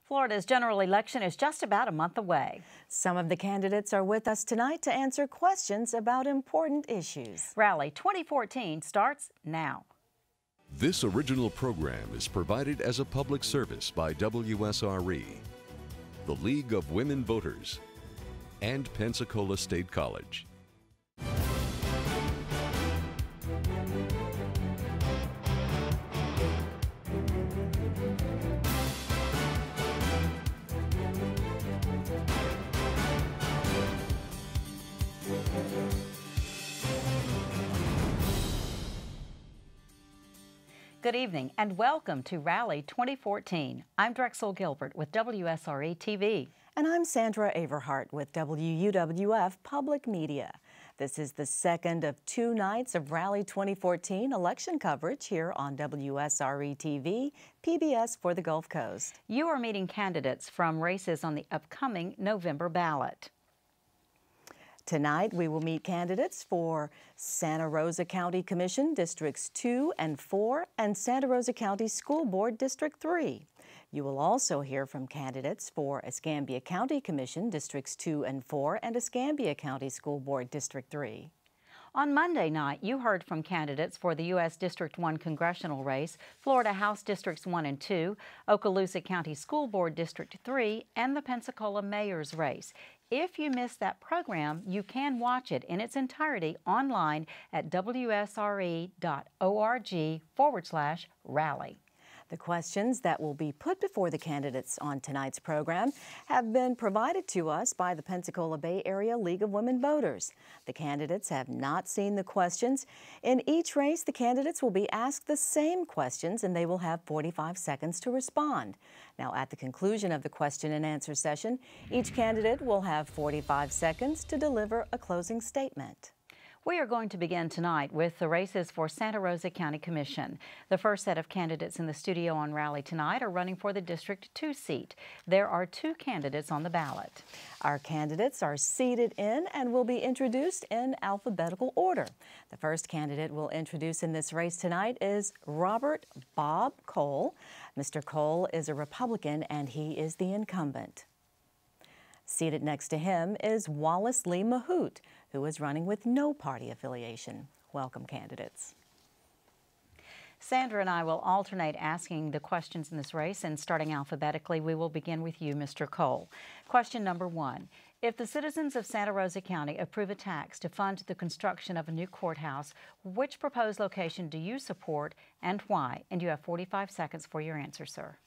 Florida's general election is just about a month away. Some of the candidates are with us tonight to answer questions about important issues. Rally 2014 starts now. This original program is provided as a public service by WSRE, the League of Women Voters, and Pensacola State College. Good evening and welcome to Rally 2014. I'm Drexel Gilbert with WSRE TV. And I'm Sandra Averhart with WUWF Public Media. This is the second of two nights of Rally 2014 election coverage here on WSRE TV, PBS for the Gulf Coast. You are meeting candidates from races on the upcoming November ballot. Tonight, we will meet candidates for Santa Rosa County Commission Districts 2 and 4 and Santa Rosa County School Board District 3. You will also hear from candidates for Escambia County Commission Districts 2 and 4 and Escambia County School Board District 3. On Monday night, you heard from candidates for the U.S. District 1 congressional race, Florida House Districts 1 and 2, Okaloosa County School Board District 3, and the Pensacola Mayor's race. If you missed that program, you can watch it in its entirety online at wsre.org/rally. The questions that will be put before the candidates on tonight's program have been provided to us by the Pensacola Bay Area League of Women Voters. The candidates have not seen the questions. In each race, the candidates will be asked the same questions and they will have 45 seconds to respond. Now, at the conclusion of the question and answer session, each candidate will have 45 seconds to deliver a closing statement. We are going to begin tonight with the races for Santa Rosa County Commission. The first set of candidates in the studio on Rally tonight are running for the District 2 seat. There are two candidates on the ballot. Our candidates are seated in and will be introduced in alphabetical order. The first candidate we'll introduce in this race tonight is Robert Bob Cole. Mr. Cole is a Republican and he is the incumbent. Seated next to him is Wallace Lee Mahout, who is running with no party affiliation. Welcome, candidates. Sandra and I will alternate asking the questions in this race, and starting alphabetically, we will begin with you, Mr. Cole. Question number 1. If the citizens of Santa Rosa County approve a tax to fund the construction of a new courthouse, which proposed location do you support and why? And you have 45 seconds for your answer, sir.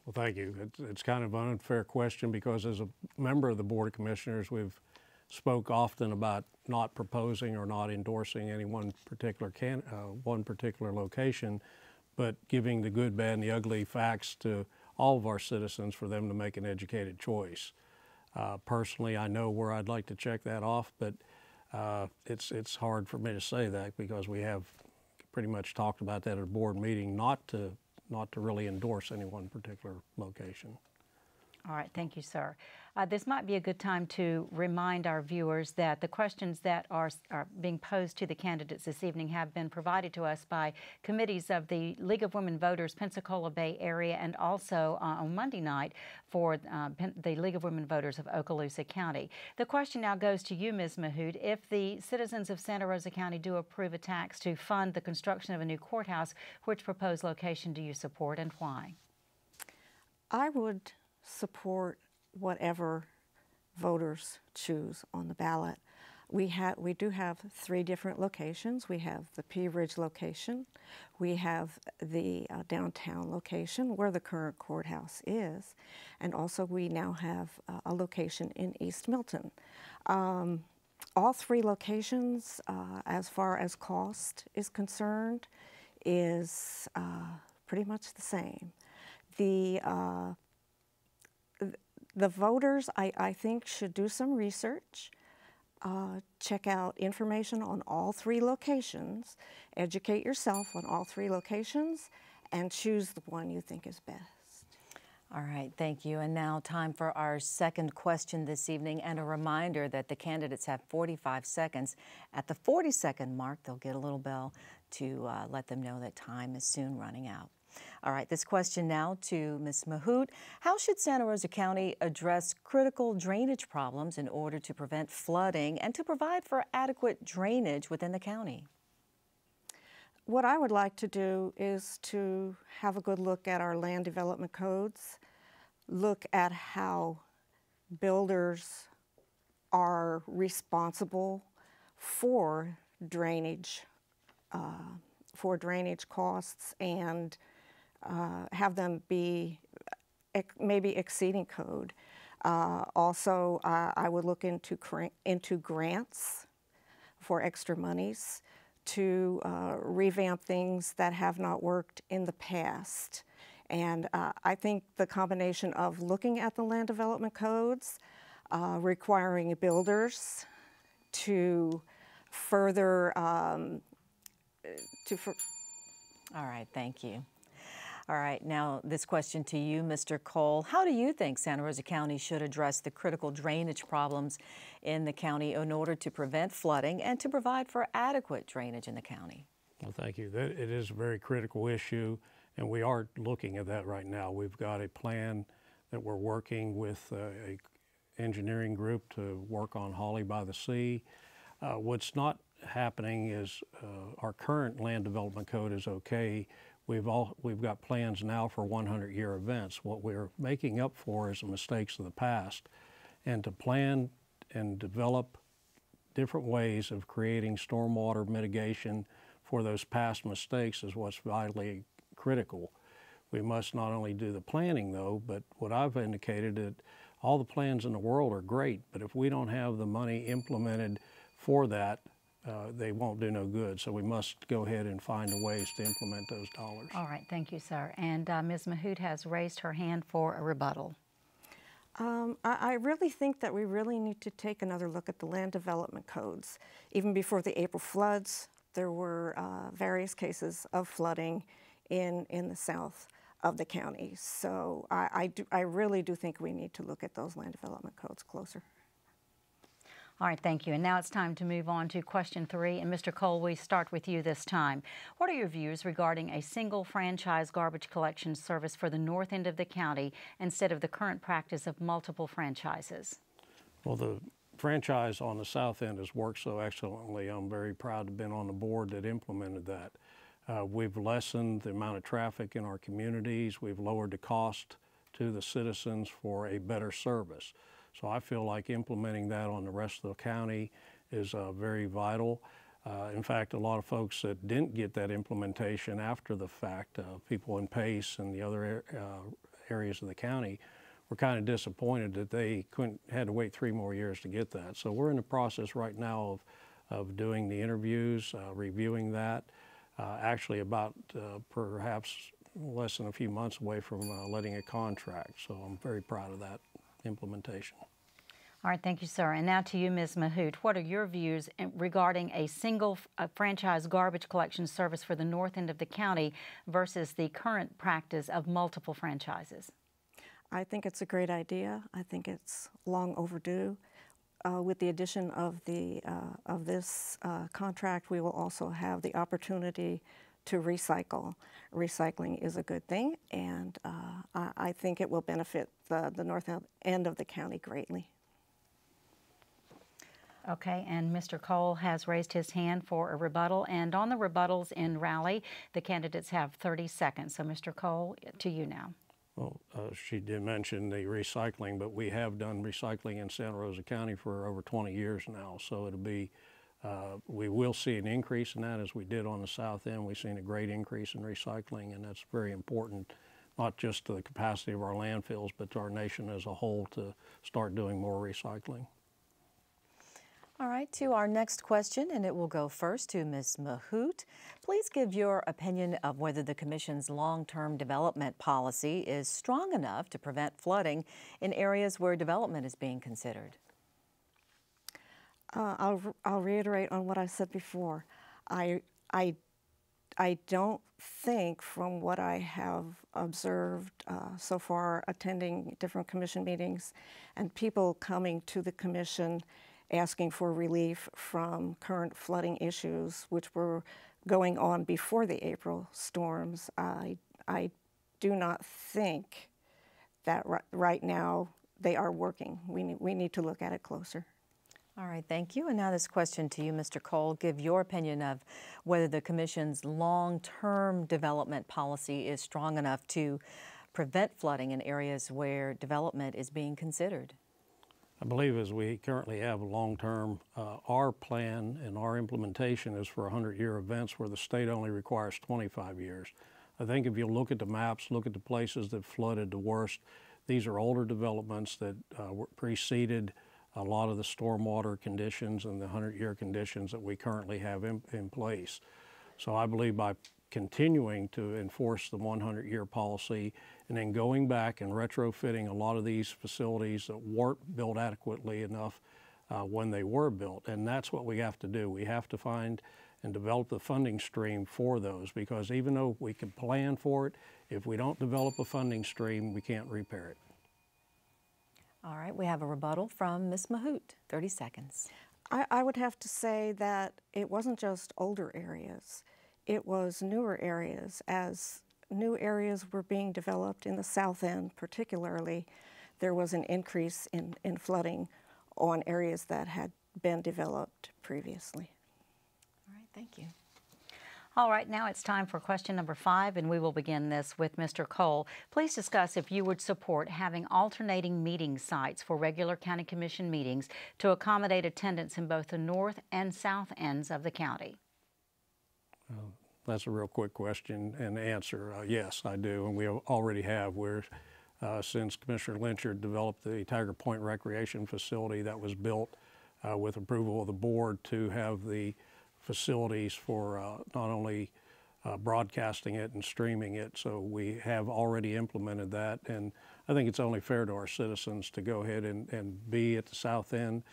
Well, thank you. It's kind of an unfair question because as a member of the Board of Commissioners, we've spoke often about not proposing or not endorsing any one particular location, but giving the good, bad, and the ugly facts to all of our citizens for them to make an educated choice. Personally, I know where I'd like to check that off, but it's hard for me to say that because we have pretty much talked about that at a board meeting, not to really endorse any one particular location. All right, thank you, sir. This might be a good time to remind our viewers that the questions that are being posed to the candidates this evening have been provided to us by committees of the League of Women Voters, Pensacola Bay Area, and also on Monday night for the League of Women Voters of Okaloosa County. The question now goes to you, Ms. Mahout. If the citizens of Santa Rosa County do approve a tax to fund the construction of a new courthouse, which proposed location do you support and why? I would support whatever voters choose on the ballot. We do have 3 different locations. We have the Pea Ridge location, we have the downtown location where the current courthouse is, and also we now have a location in East Milton. All 3 locations, as far as cost is concerned, is pretty much the same. The voters, I think, should do some research, check out information on all 3 locations, educate yourself on all 3 locations, and choose the one you think is best. All right, thank you. And now time for our second question this evening, and a reminder that the candidates have 45 seconds. At the 40-second mark, they'll get a little bell to let them know that time is soon running out. All right, this question now to Ms. Mahout. How should Santa Rosa County address critical drainage problems in order to prevent flooding and to provide for adequate drainage within the county? What I would like to do is to have a good look at our land development codes, look at how builders are responsible for drainage costs, and have them be maybe exceeding code. Also, I would look into grants for extra monies to revamp things that have not worked in the past. And I think the combination of looking at the land development codes, requiring builders to further All right, thank you. All right, now this question to you, Mr. Cole. How do you think Santa Rosa County should address the critical drainage problems in the county in order to prevent flooding and to provide for adequate drainage in the county? Well, thank you. It is a very critical issue, and we are looking at that right now. We've got a plan that we're working with a engineering group to work on Holly by the Sea. What's not happening is our current land development code is okay. We've got plans now for 100-year events. What we're making up for is the mistakes of the past, and to plan and develop different ways of creating stormwater mitigation for those past mistakes is what's vitally critical. We must not only do the planning though, but what I've indicated, that all the plans in the world are great, but if we don't have the money implemented for that, they won't do no good. So we must go ahead and find the ways to implement those dollars. All right, thank you, sir. And Ms. Mahout has raised her hand for a rebuttal. I really think that we really need to take another look at the land development codes. Even before the April floods, there were various cases of flooding in the south of the county. So I really do think we need to look at those land development codes closer. All right, thank you. And now it's time to move on to question 3. And Mr. Cole, we start with you this time. What are your views regarding a single franchise garbage collection service for the north end of the county instead of the current practice of multiple franchises? Well, the franchise on the south end has worked so excellently. I'm very proud to have been on the board that implemented that. We've lessened the amount of traffic in our communities. We've lowered the cost to the citizens for a better service. So I feel like implementing that on the rest of the county is very vital. In fact, a lot of folks that didn't get that implementation after the fact, people in Pace and the other areas of the county, were kind of disappointed that they had to wait 3 more years to get that. So we're in the process right now of doing the interviews, reviewing that, actually about perhaps less than a few months away from letting a contract. So I'm very proud of that implementation. All right, thank you, sir. And now to you, Ms. Mahout. What are your views regarding a single franchise garbage collection service for the north end of the county versus the current practice of multiple franchises? I think it's a great idea. I think it's long overdue. With the addition of this contract, we will also have the opportunity to recycle. Recycling is a good thing, and I think it will benefit the north end of the county greatly. Okay, and Mr. Cole has raised his hand for a rebuttal. And on the rebuttals in Raleigh, the candidates have 30 seconds. So, Mr. Cole, to you now. Well, she did mention the recycling, but we have done recycling in Santa Rosa County for over 20 years now. So it'll be, we will see an increase in that as we did on the south end. We've seen a great increase in recycling, and that's very important, not just to the capacity of our landfills, but to our nation as a whole to start doing more recycling. All right, to our next question, and it will go first to Ms. Mahout. Please give your opinion of whether the Commission's long-term development policy is strong enough to prevent flooding in areas where development is being considered. I'll reiterate on what I said before. I don't think, from what I have observed so far, attending different Commission meetings and people coming to the Commission asking for relief from current flooding issues, which were going on before the April storms, I do not think that right now they are working. We need to look at it closer. All right, thank you. And now this question to you, Mr. Cole. Give your opinion of whether the Commission's long-term development policy is strong enough to prevent flooding in areas where development is being considered. I believe as we currently have a long-term, our plan and our implementation is for 100-year events where the state only requires 25 years. I think if you look at the maps, look at the places that flooded the worst, these are older developments that preceded a lot of the stormwater conditions and the 100-year conditions that we currently have in place. So I believe by continuing to enforce the 100-year policy and then going back and retrofitting a lot of these facilities that weren't built adequately enough when they were built. And that's what we have to do. We have to find and develop the funding stream for those, because even though we can plan for it, if we don't develop a funding stream, we can't repair it. All right, we have a rebuttal from Ms. Mahout, 30 seconds. I would have to say that it wasn't just older areas. It was newer areas. As new areas were being developed in the South End particularly, there was an increase in flooding on areas that had been developed previously. All right, thank you. All right, now it's time for question number 5, and we will begin this with Mr. Cole. Please discuss if you would support having alternating meeting sites for regular County Commission meetings to accommodate attendance in both the north and south ends of the county. That's a real quick question and answer. Yes, I do, and we already have. Since Commissioner Lynchard developed the Tiger Point Recreation Facility that was built with approval of the board to have the facilities for not only broadcasting it and streaming it. So we have already implemented that, and I think it's only fair to our citizens to go ahead and be at the south end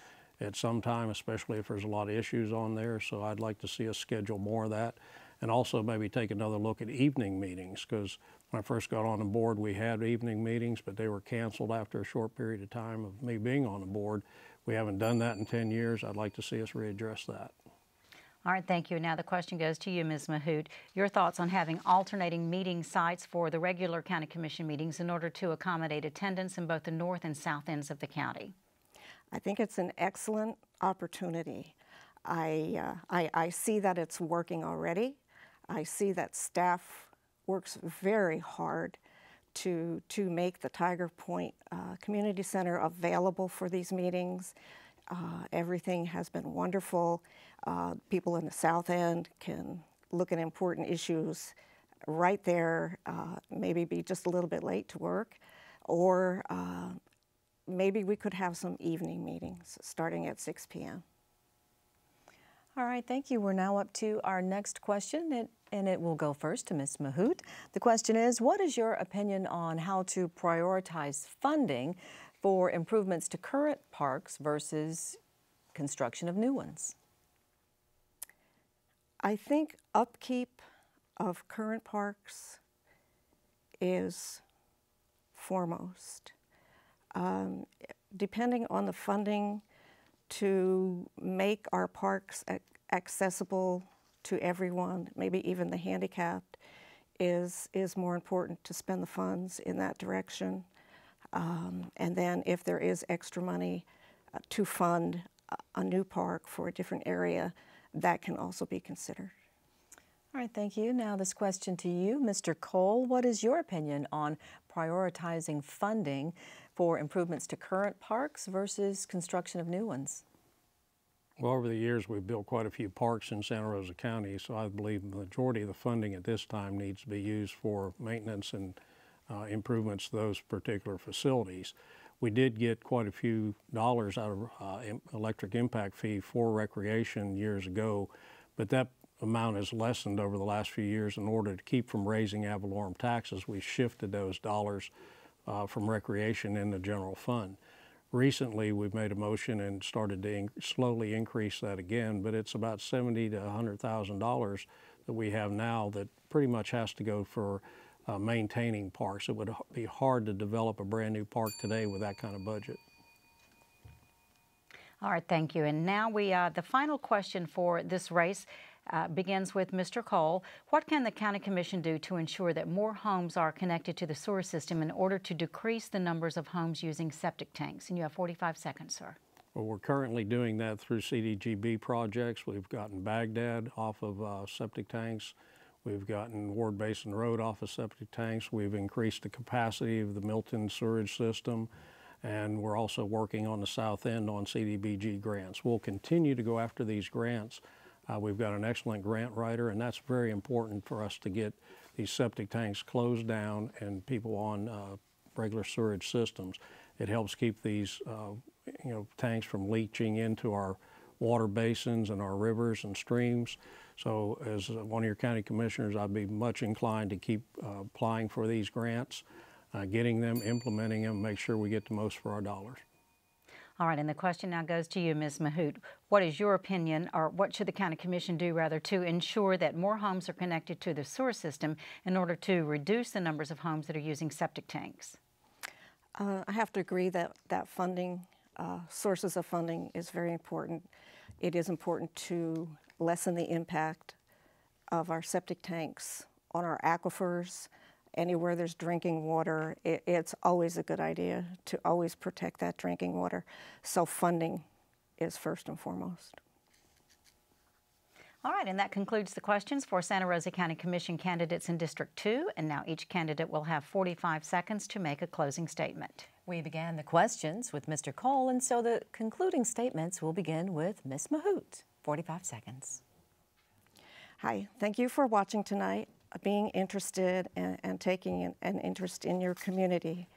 at some time, especially if there's a lot of issues on there. So I'd like to see us schedule more of that, and also maybe take another look at evening meetings, because when I first got on the board we had evening meetings, but they were canceled after a short period of time of me being on the board. We haven't done that in 10 years. I'd like to see us readdress that. All right, thank you. Now the question goes to you, Ms. Mahout. Your thoughts on having alternating meeting sites for the regular County Commission meetings in order to accommodate attendance in both the north and south ends of the county? I think it's an excellent opportunity. I see that it's working already. I see that staff works very hard to make the Tiger Point Community Center available for these meetings. Everything has been wonderful. People in the South End can look at important issues right there, maybe be just a little bit late to work, or maybe we could have some evening meetings starting at 6 p.m. All right, thank you. We're now up to our next question, and it will go first to Ms. Mahout. The question is, what is your opinion on how to prioritize funding for improvements to current parks versus construction of new ones? I think upkeep of current parks is foremost. Depending on the funding to make our parks accessible to everyone, maybe even the handicapped, is more important to spend the funds in that direction. And then if there is extra money to fund a new park for a different area, that can also be considered. All right, thank you. Now this question to you, Mr. Cole. What is your opinion on prioritizing funding for improvements to current parks versus construction of new ones? Well, over the years we've built quite a few parks in Santa Rosa County, so I believe the majority of the funding at this time needs to be used for maintenance and improvements to those particular facilities. We did get quite a few dollars out of electric impact fee for recreation years ago, but that amount has lessened over the last few years. In order to keep from raising ad valorem taxes, we shifted those dollars from recreation in the general fund. Recently, we've made a motion and started to slowly increase that again, but it's about $70,000 to $100,000 that we have now that pretty much has to go for maintaining parks. It would be hard to develop a brand new park today with that kind of budget. All right, thank you. And now the final question for this race begins with Mr. Cole. What can the County Commission do to ensure that more homes are connected to the sewer system in order to decrease the numbers of homes using septic tanks? And you have 45 seconds, sir. Well, we're currently doing that through CDGB projects. We've gotten Baghdad off of septic tanks. We've gotten Ward Basin Road off of septic tanks. We've increased the capacity of the Milton sewage system. And we're also working on the south end on CDBG grants. We'll continue to go after these grants. We've got an excellent grant writer, and that's very important for us to get these septic tanks closed down and people on regular sewage systems. It helps keep these tanks from leaching into our water basins and our rivers and streams. So as one of your county commissioners, I'd be much inclined to keep applying for these grants, getting them, implementing them, make sure we get the most for our dollars. All right, and the question now goes to you, Ms. Mahout. What is your opinion, or what should the County Commission do, rather, to ensure that more homes are connected to the sewer system in order to reduce the numbers of homes that are using septic tanks? I have to agree that funding, sources of funding is very important. It is important to lessen the impact of our septic tanks on our aquifers. Anywhere there's drinking water, it's always a good idea to always protect that drinking water. So funding is first and foremost. All right, and that concludes the questions for Santa Rosa County Commission candidates in District 2. And now each candidate will have 45 seconds to make a closing statement. We began the questions with Mr. Cole, and so the concluding statements will begin with Ms. Mahout. 45 seconds. Hi, thank you for watching tonight, being interested and taking an interest in your community.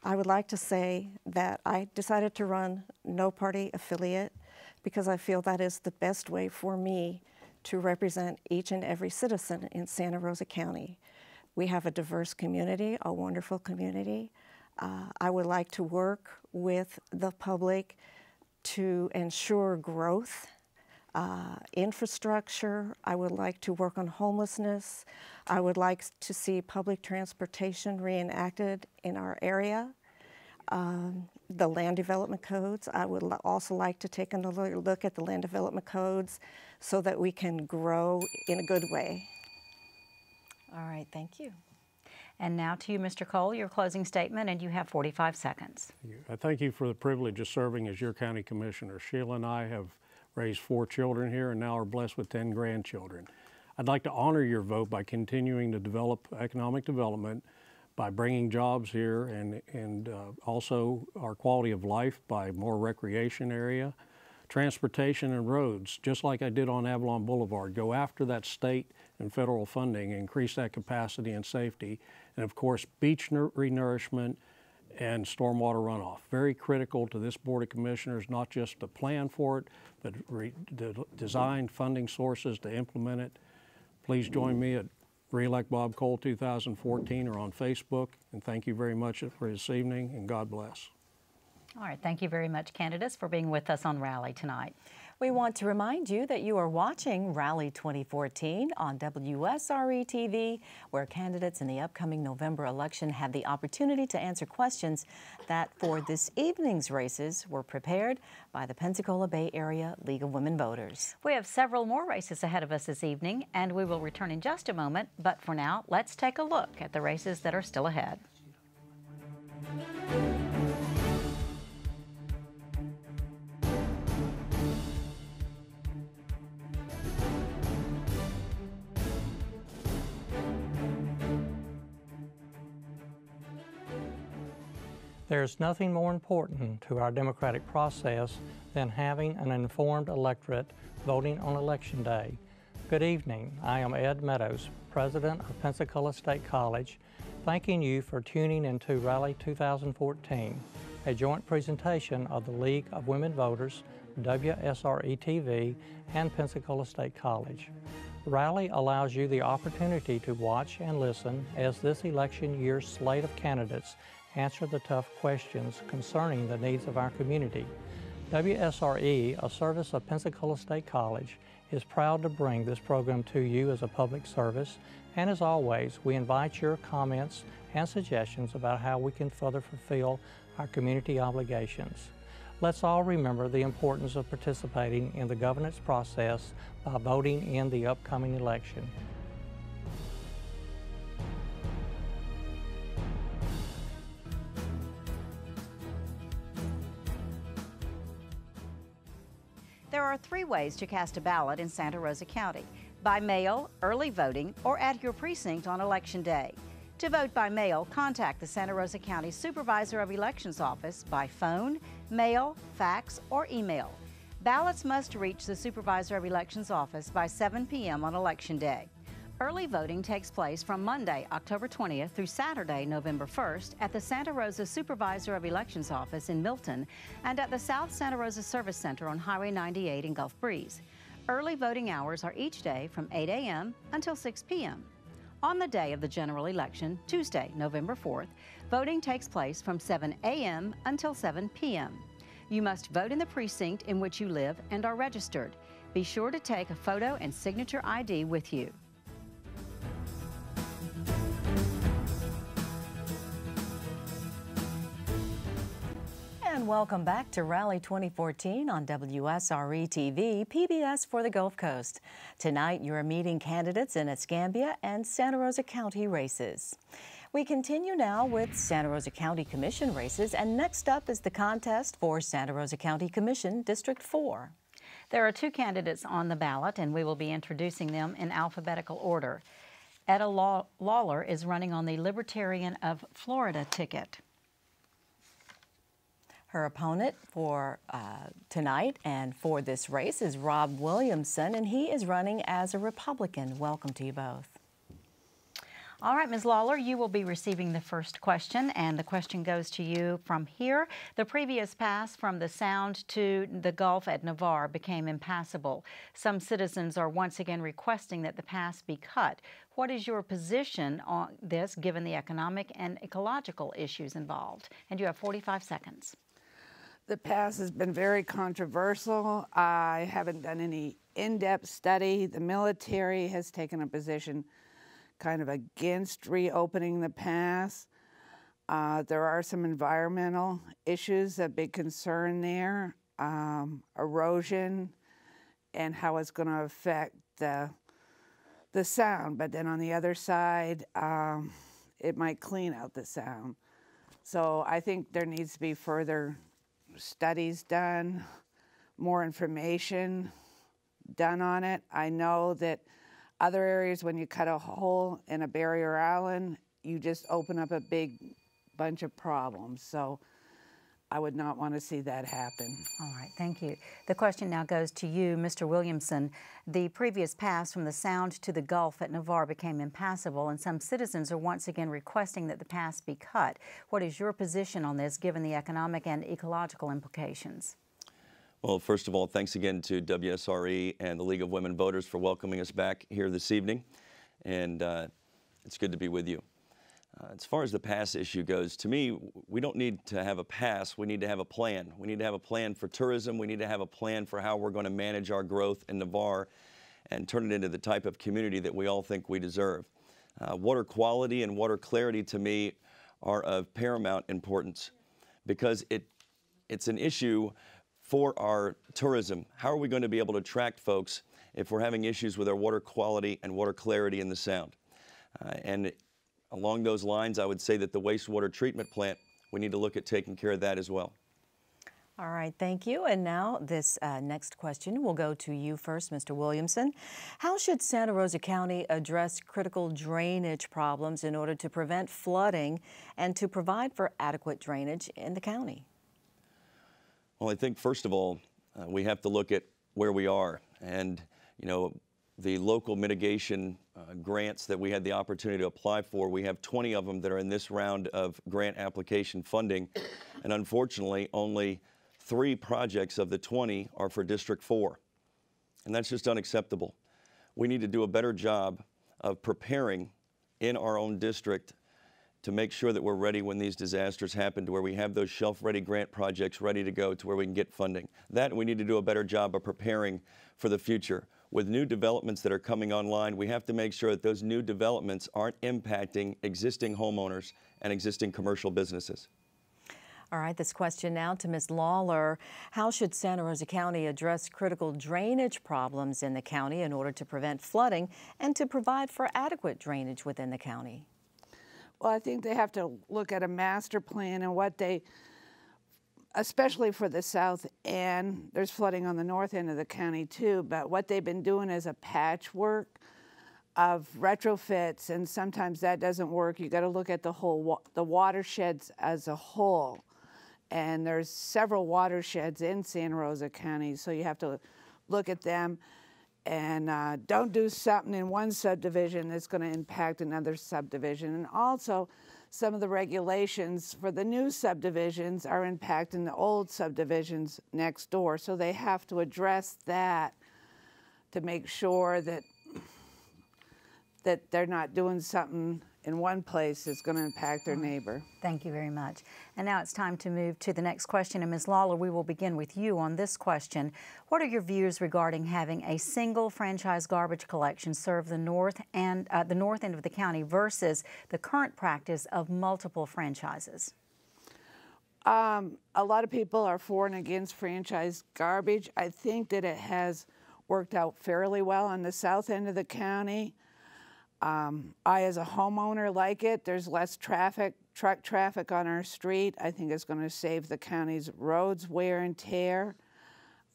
I would like to say that I decided to run no party affiliate because I feel that is the best way for me to represent each and every citizen in Santa Rosa County. We have a diverse community, a wonderful community. I would like to work with the public to ensure growth, infrastructure. I would like to work on homelessness. I would like to see public transportation reenacted in our area. The land development codes, I would also like to take another look at the land development codes so that we can grow in a good way. All right, thank you. And now to you, Mr. Cole, your closing statement, and you have 45 seconds. I thank you for the privilege of serving as your county commissioner. Sheila and I have raised 4 children here and now are blessed with 10 grandchildren. I'd like to honor your vote by continuing to develop economic development, by bringing jobs here, and also our quality of life by more recreation area, transportation and roads, just like I did on Avalon Boulevard. Go after that state and federal funding, increase that capacity and safety, and of course beach renourishment and stormwater runoff. Very critical to this Board of Commissioners, not just to plan for it, but design funding sources to implement it. Please join me at Re-elect Bob Cole 2014 or on Facebook. And thank you very much for this evening, and God bless. All right, thank you very much, candidates, for being with us on Rally tonight. We want to remind you that you are watching Rally 2014 on WSRE TV, where candidates in the upcoming November election have the opportunity to answer questions that for this evening's races were prepared by the Pensacola Bay Area League of Women Voters. We have several more races ahead of us this evening, and we will return in just a moment. But for now, let's take a look at the races that are still ahead. There's nothing more important to our democratic process than having an informed electorate voting on Election Day. Good evening. I am Ed Meadows, President of Pensacola State College, thanking you for tuning into Rally 2014, a joint presentation of the League of Women Voters, WSRE TV, and Pensacola State College. Rally allows you the opportunity to watch and listen as this election year's slate of candidates answer the tough questions concerning the needs of our community. WSRE, a service of Pensacola State College, is proud to bring this program to you as a public service, and as always, we invite your comments and suggestions about how we can further fulfill our community obligations. Let's all remember the importance of participating in the governance process by voting in the upcoming election. There are 3 ways to cast a ballot in Santa Rosa County: by mail, early voting, or at your precinct on Election Day. To vote by mail, contact the Santa Rosa County Supervisor of Elections office by phone, mail, fax, or email. Ballots must reach the Supervisor of Elections office by 7 p.m. on Election Day. Early voting takes place from Monday, October 20th through Saturday, November 1st at the Santa Rosa Supervisor of Elections office in Milton and at the South Santa Rosa Service Center on Highway 98 in Gulf Breeze. Early voting hours are each day from 8 a.m. until 6 p.m. On the day of the general election, Tuesday, November 4th, voting takes place from 7 a.m. until 7 p.m. You must vote in the precinct in which you live and are registered. Be sure to take a photo and signature ID with you. And welcome back to Rally 2014 on WSRE TV, PBS for the Gulf Coast. Tonight, you're meeting candidates in Escambia and Santa Rosa County races. We continue now with Santa Rosa County Commission races, and next up is the contest for Santa Rosa County Commission District 4. There are 2 candidates on the ballot, and we will be introducing them in alphabetical order. Etta Lawler is running on the Libertarian of Florida ticket. Her opponent for tonight and for this race is Rob Williamson, and he is running as a Republican. Welcome to you both. All right, Ms. Lawler, you will be receiving the first question, and the question goes to you from here. The previous pass from the Sound to the Gulf at Navarre became impassable. Some citizens are once again requesting that the pass be cut. What is your position on this, given the economic and ecological issues involved? And you have 45 seconds. The pass has been very controversial. I haven't done any in-depth study. The military has taken a position kind of against reopening the pass. There are some environmental issues, a big concern there, erosion, and how it's going to affect the sound. But then on the other side, it might clean out the sound. So I think there needs to be further studies done, more information done on it. I know that other areas, when you cut a hole in a barrier island, you just open up a big bunch of problems. So I would not want to see that happen. All right, thank you. The question now goes to you, Mr. Williamson. The previous pass from the Sound to the Gulf at Navarre became impassable, and some citizens are once again requesting that the pass be cut. What is your position on this, given the economic and ecological implications? Well, first of all, thanks again to WSRE and the League of Women Voters for welcoming us back here this evening, and it's good to be with you. As far as the pass issue goes, to me, we don't need to have a pass. We need to have a plan. We need to have a plan for tourism. We need to have a plan for how we're going to manage our growth in Navarre and turn it into the type of community that we all think we deserve. Water quality and water clarity, to me, are of paramount importance because it's an issue for our tourism. How are we going to be able to attract folks if we're having issues with our water quality and water clarity in the Sound? And along those lines, I would say that the wastewater treatment plant, we need to look at taking care of that as well. All right, thank you. And now this next question will go to you first, Mr. Williamson. How should Santa Rosa County address critical drainage problems in order to prevent flooding and to provide for adequate drainage in the county? Well, I think first of all, we have to look at where we are. And, you know, the local mitigation grants that we had the opportunity to apply for, we have 20 of them that are in this round of grant application funding. And unfortunately, only 3 projects of the 20 are for District 4. And that's just unacceptable. We need to do a better job of preparing in our own district to make sure that we're ready when these disasters happen, to where we have those shelf-ready grant projects ready to go to where we can get funding. That, we need to do a better job of preparing for the future. With new developments that are coming online, we have to make sure that those new developments aren't impacting existing homeowners and existing commercial businesses. All right, this question now to Ms. Lawler. How should Santa Rosa County address critical drainage problems in the county in order to prevent flooding and to provide for adequate drainage within the county? Well, I think they have to look at a master plan and what they, especially for the south end, there's flooding on the north end of the county too, but what they've been doing is a patchwork of retrofits, and sometimes that doesn't work. You got to look at the whole, the watersheds as a whole. And there's several watersheds in Santa Rosa County, so you have to look at them and don't do something in one subdivision that's going to impact another subdivision. And also, some of the regulations for the new subdivisions are impacting the old subdivisions next door, so they have to address that to make sure that they're not doing something in one place that's going to impact their neighbor. Thank you very much. And now it's time to move to the next question. And Ms. Lawler, we will begin with you on this question. What are your views regarding having a single franchise garbage collection serve the north end of the county versus the current practice of multiple franchises? A lot of people are for and against franchise garbage. I think that it has worked out fairly well on the south end of the county. I, as a homeowner, like it. There's less traffic, truck traffic on our street. I think it's going to save the county's roads wear and tear.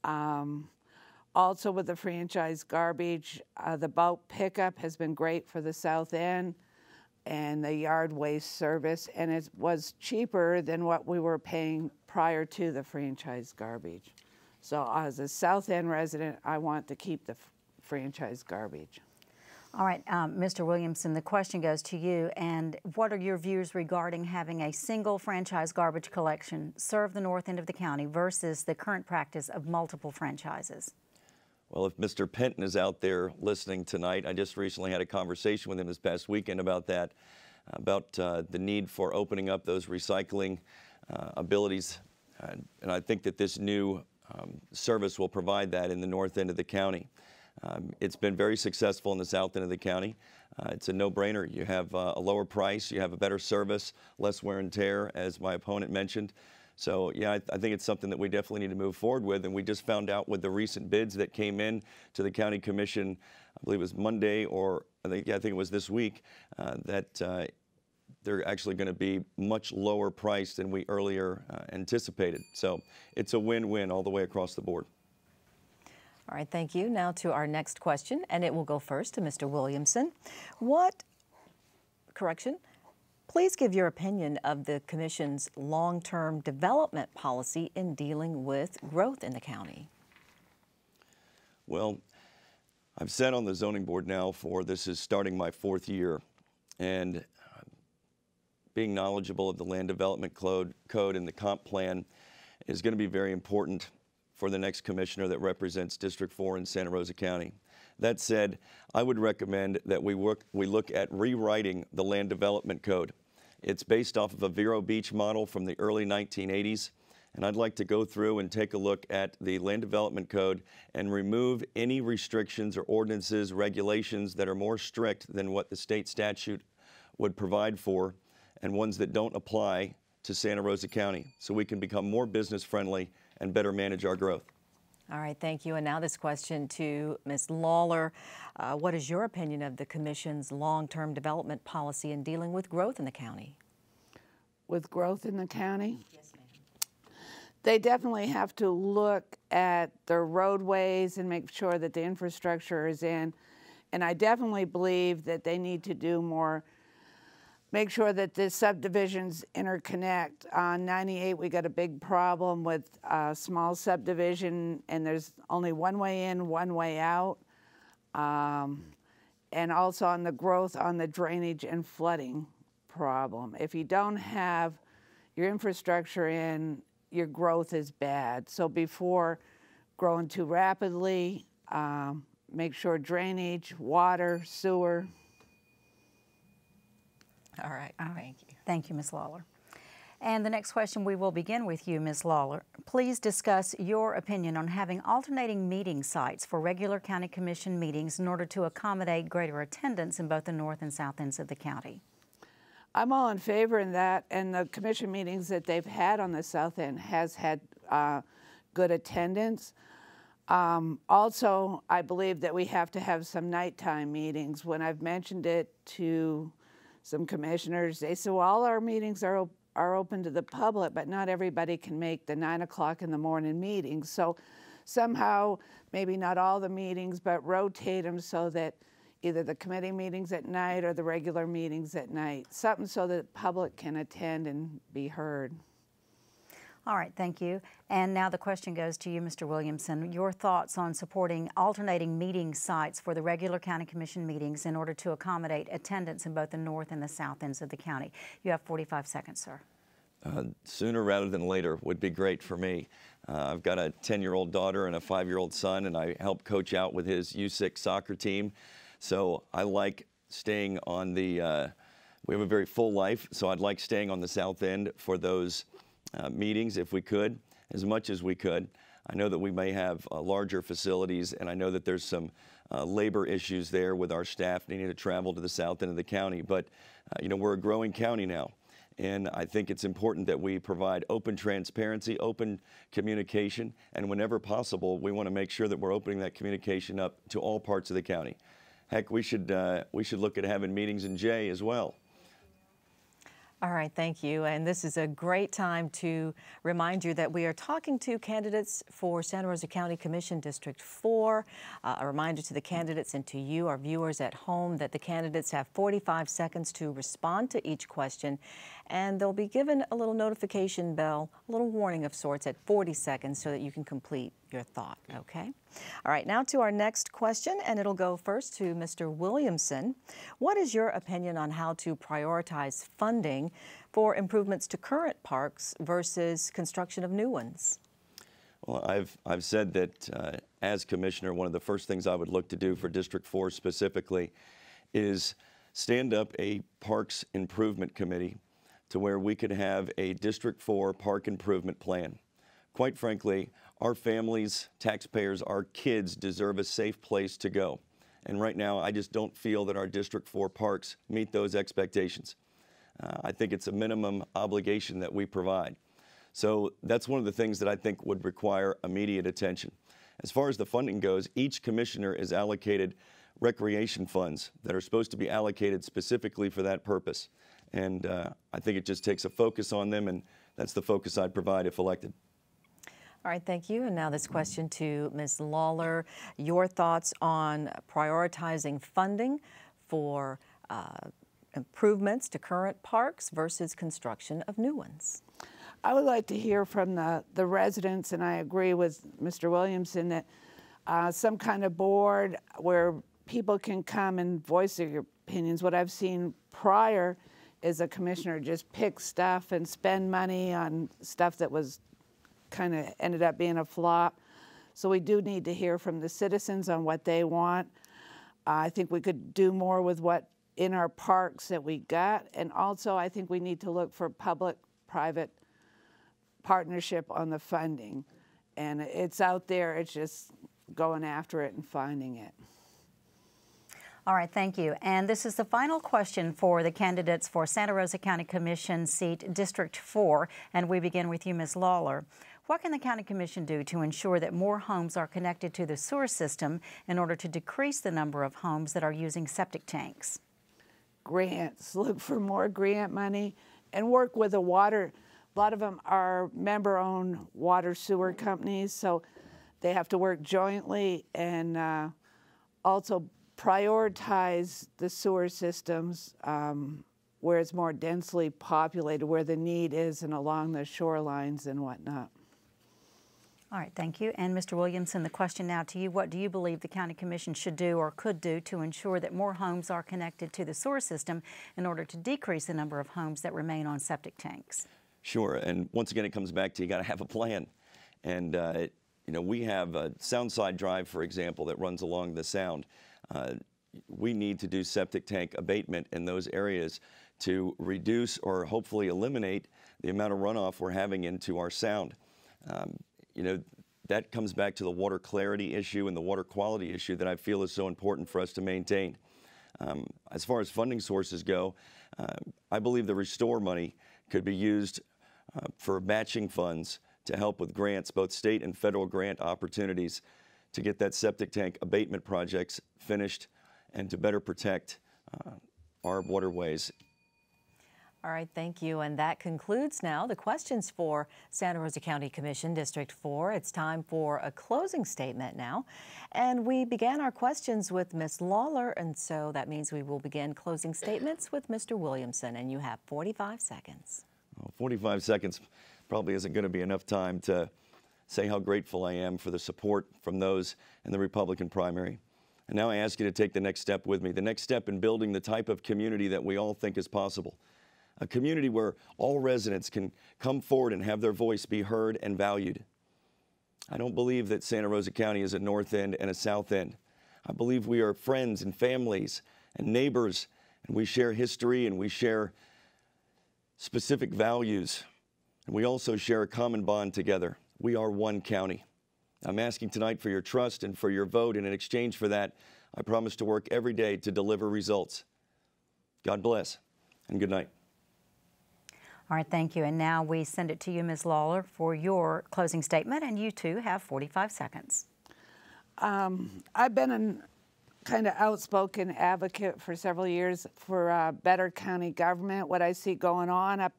Also, with the franchise garbage, the bulk pickup has been great for the south end and the yard waste service, and it was cheaper than what we were paying prior to the franchise garbage. So as a south end resident, I want to keep the franchise garbage. All right, Mr. Williamson, the question goes to you. And what are your views regarding having a single franchise garbage collection serve the north end of the county versus the current practice of multiple franchises? Well, if Mr. Penton is out there listening tonight, I just recently had a conversation with him this past weekend about that, about the need for opening up those recycling abilities. And I think that this new service will provide that in the north end of the county. It's been very successful in the south end of the county. It's a no-brainer. You have a lower price, you have a better service, less wear and tear, as my opponent mentioned. So, yeah, I think it's something that we definitely need to move forward with. And we just found out with the recent bids that came in to the county commission, I believe it was Monday, or I think it was this week, that they're actually going to be much lower priced than we earlier anticipated. So it's a win-win all the way across the board. All right, thank you. Now to our next question, and it will go first to Mr. Williamson. Please give your opinion of the Commission's long-term development policy in dealing with growth in the county. Well, I've sat on the zoning board now this is starting my 4th year, and being knowledgeable of the land development code and the comp plan is going to be very important for the next commissioner that represents District 4 in Santa Rosa County. That said, I would recommend that we look at rewriting the land development code. It's based off of a Vero Beach model from the early 1980s, and I'd like to go through and take a look at the land development code and remove any restrictions or ordinances, regulations that are more strict than what the state statute would provide for, and ones that don't apply to Santa Rosa County, so we can become more business friendly and better manage our growth. All right, thank you. And now this question to Ms. Lawler. What is your opinion of the Commission's long-term development policy in dealing with growth in the county? With growth in the county? Yes, ma'am. They definitely have to look at their roadways and make sure that the infrastructure is in. And I definitely believe that they need to do more, make sure that the subdivisions interconnect. On 98, we got a big problem with a small subdivision, and there's only one way in, one way out. And also on the growth on the drainage and flooding problem. If you don't have your infrastructure in, your growth is bad. So before growing too rapidly, make sure drainage, water, sewer. All right, thank you. Thank you, Ms. Lawler. And the next question, we will begin with you, Ms. Lawler. Please discuss your opinion on having alternating meeting sites for regular county commission meetings in order to accommodate greater attendance in both the north and south ends of the county. I'm all in favor in that, and the commission meetings that they've had on the south end has had good attendance. Also, I believe that we have to have some nighttime meetings. When I've mentioned it to some commissioners, they say, well, all our meetings are open to the public, but not everybody can make the 9 o'clock in the morning meetings. So somehow, maybe not all the meetings, but rotate them so that either the committee meetings at night or the regular meetings at night, something so that the public can attend and be heard. All right, thank you. And now the question goes to you, Mr. Williamson. Your thoughts on supporting alternating meeting sites for the regular county commission meetings in order to accommodate attendance in both the north and the south ends of the county. You have 45 seconds, sir. Sooner rather than later would be great for me. I've got a 10-year-old daughter and a 5-year-old son, and I help coach out with his U6 soccer team. So I like staying on the, we have a very full life, so I'd like staying on the south end for those meetings if we could, as much as we could. I know that we may have larger facilities, and I know that there's some labor issues there with our staff needing to travel to the south end of the county, but you know, we're a growing county now. And I think it's important that we provide open transparency, open communication, and whenever possible, we want to make sure that we're opening that communication up to all parts of the county. Heck, we should look at having meetings in Jay as well. All right, thank you. And this is a great time to remind you that we are talking to candidates for Santa Rosa County Commission District 4. A reminder to the candidates and to you, our viewers at home, that the candidates have 45 seconds to respond to each question, and they'll be given a little notification bell, a little warning of sorts at 40 seconds so that you can complete your thought, okay? All right, now to our next question, and it'll go first to Mr. Williamson. What is your opinion on how to prioritize funding for improvements to current parks versus construction of new ones? Well, I've said that as commissioner, one of the first things I would look to do for District 4 specifically is stand up a parks improvement committee to where we could have a District 4 park improvement plan. Quite frankly, our families, taxpayers, our kids deserve a safe place to go. And right now, I just don't feel that our District 4 parks meet those expectations. I think it's a minimum obligation that we provide. So that's one of the things that I think would require immediate attention. As far as the funding goes, each commissioner is allocated recreation funds that are supposed to be allocated specifically for that purpose. And I think it just takes a focus on them, and that's the focus I'd provide if elected. All right, thank you. And now this question to Ms. Lawler. Your thoughts on prioritizing funding for improvements to current parks versus construction of new ones? I would like to hear from the residents, and I agree with Mr. Williamson that some kind of board where people can come and voice their opinions. What I've seen prior is a commissioner just pick stuff and spend money on stuff that was kind of ended up being a flop. So we do need to hear from the citizens on what they want. I think we could do more with what in our parks that we got, and also I think we need to look for public-private partnership on the funding. And it's out there, it's just going after it and finding it. All right, thank you. And this is the final question for the candidates for Santa Rosa County Commission seat District 4, and we begin with you, Ms. Lawler. What can the County Commission do to ensure that more homes are connected to the sewer system in order to decrease the number of homes that are using septic tanks? Grants, look for more grant money, and work with the water. A lot of them are member-owned water sewer companies, so they have to work jointly, and also prioritize the sewer systems where it's more densely populated, where the need is, and along the shorelines and whatnot. All right, thank you. And Mr. Williamson, the question now to you. What do you believe the County Commission should do or could do to ensure that more homes are connected to the sewer system in order to decrease the number of homes that remain on septic tanks? Sure, and once again, it comes back to you got to have a plan. And you know, we have a Soundside Drive, for example, that runs along the Sound. We need to do septic tank abatement in those areas to reduce or hopefully eliminate the amount of runoff we're having into our Sound. You know, that comes back to the water clarity issue and the water quality issue that I feel is so important for us to maintain. As far as funding sources go, I believe the Restore money could be used for matching funds to help with grants, both state and federal grant opportunities, to get that septic tank abatement projects finished and to better protect our waterways. All right, thank you. And that concludes now the questions for Santa Rosa County Commission District 4. It's time for a closing statement now. And we began our questions with Ms. Lawler, and so that means we will begin closing statements with Mr. Williamson, and you have 45 seconds. Well, 45 seconds probably isn't going to be enough time to say how grateful I am for the support from those in the Republican primary. And now I ask you to take the next step with me, the next step in building the type of community that we all think is possible. A community where all residents can come forward and have their voice be heard and valued. I don't believe that Santa Rosa County is a north end and a south end. I believe we are friends and families and neighbors, and we share history and we share specific values, and we also share a common bond together. We are one county. I'm asking tonight for your trust and for your vote, and in exchange for that, I promise to work every day to deliver results. God bless, and good night. All right, thank you. And now we send it to you, Ms. Lawler, for your closing statement, and you too have 45 seconds. I've been a kind of outspoken advocate for several years for better county government. What I see going on up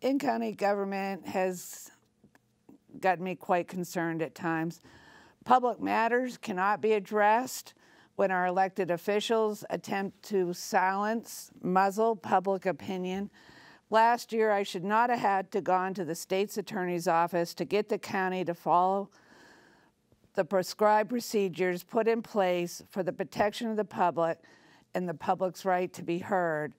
in county government has gotten me quite concerned at times. Public matters cannot be addressed when our elected officials attempt to silence, muzzle public opinion. Last year, I should not have had to gone to the state's attorney's office to get the county to follow the prescribed procedures put in place for the protection of the public and the public's right to be heard.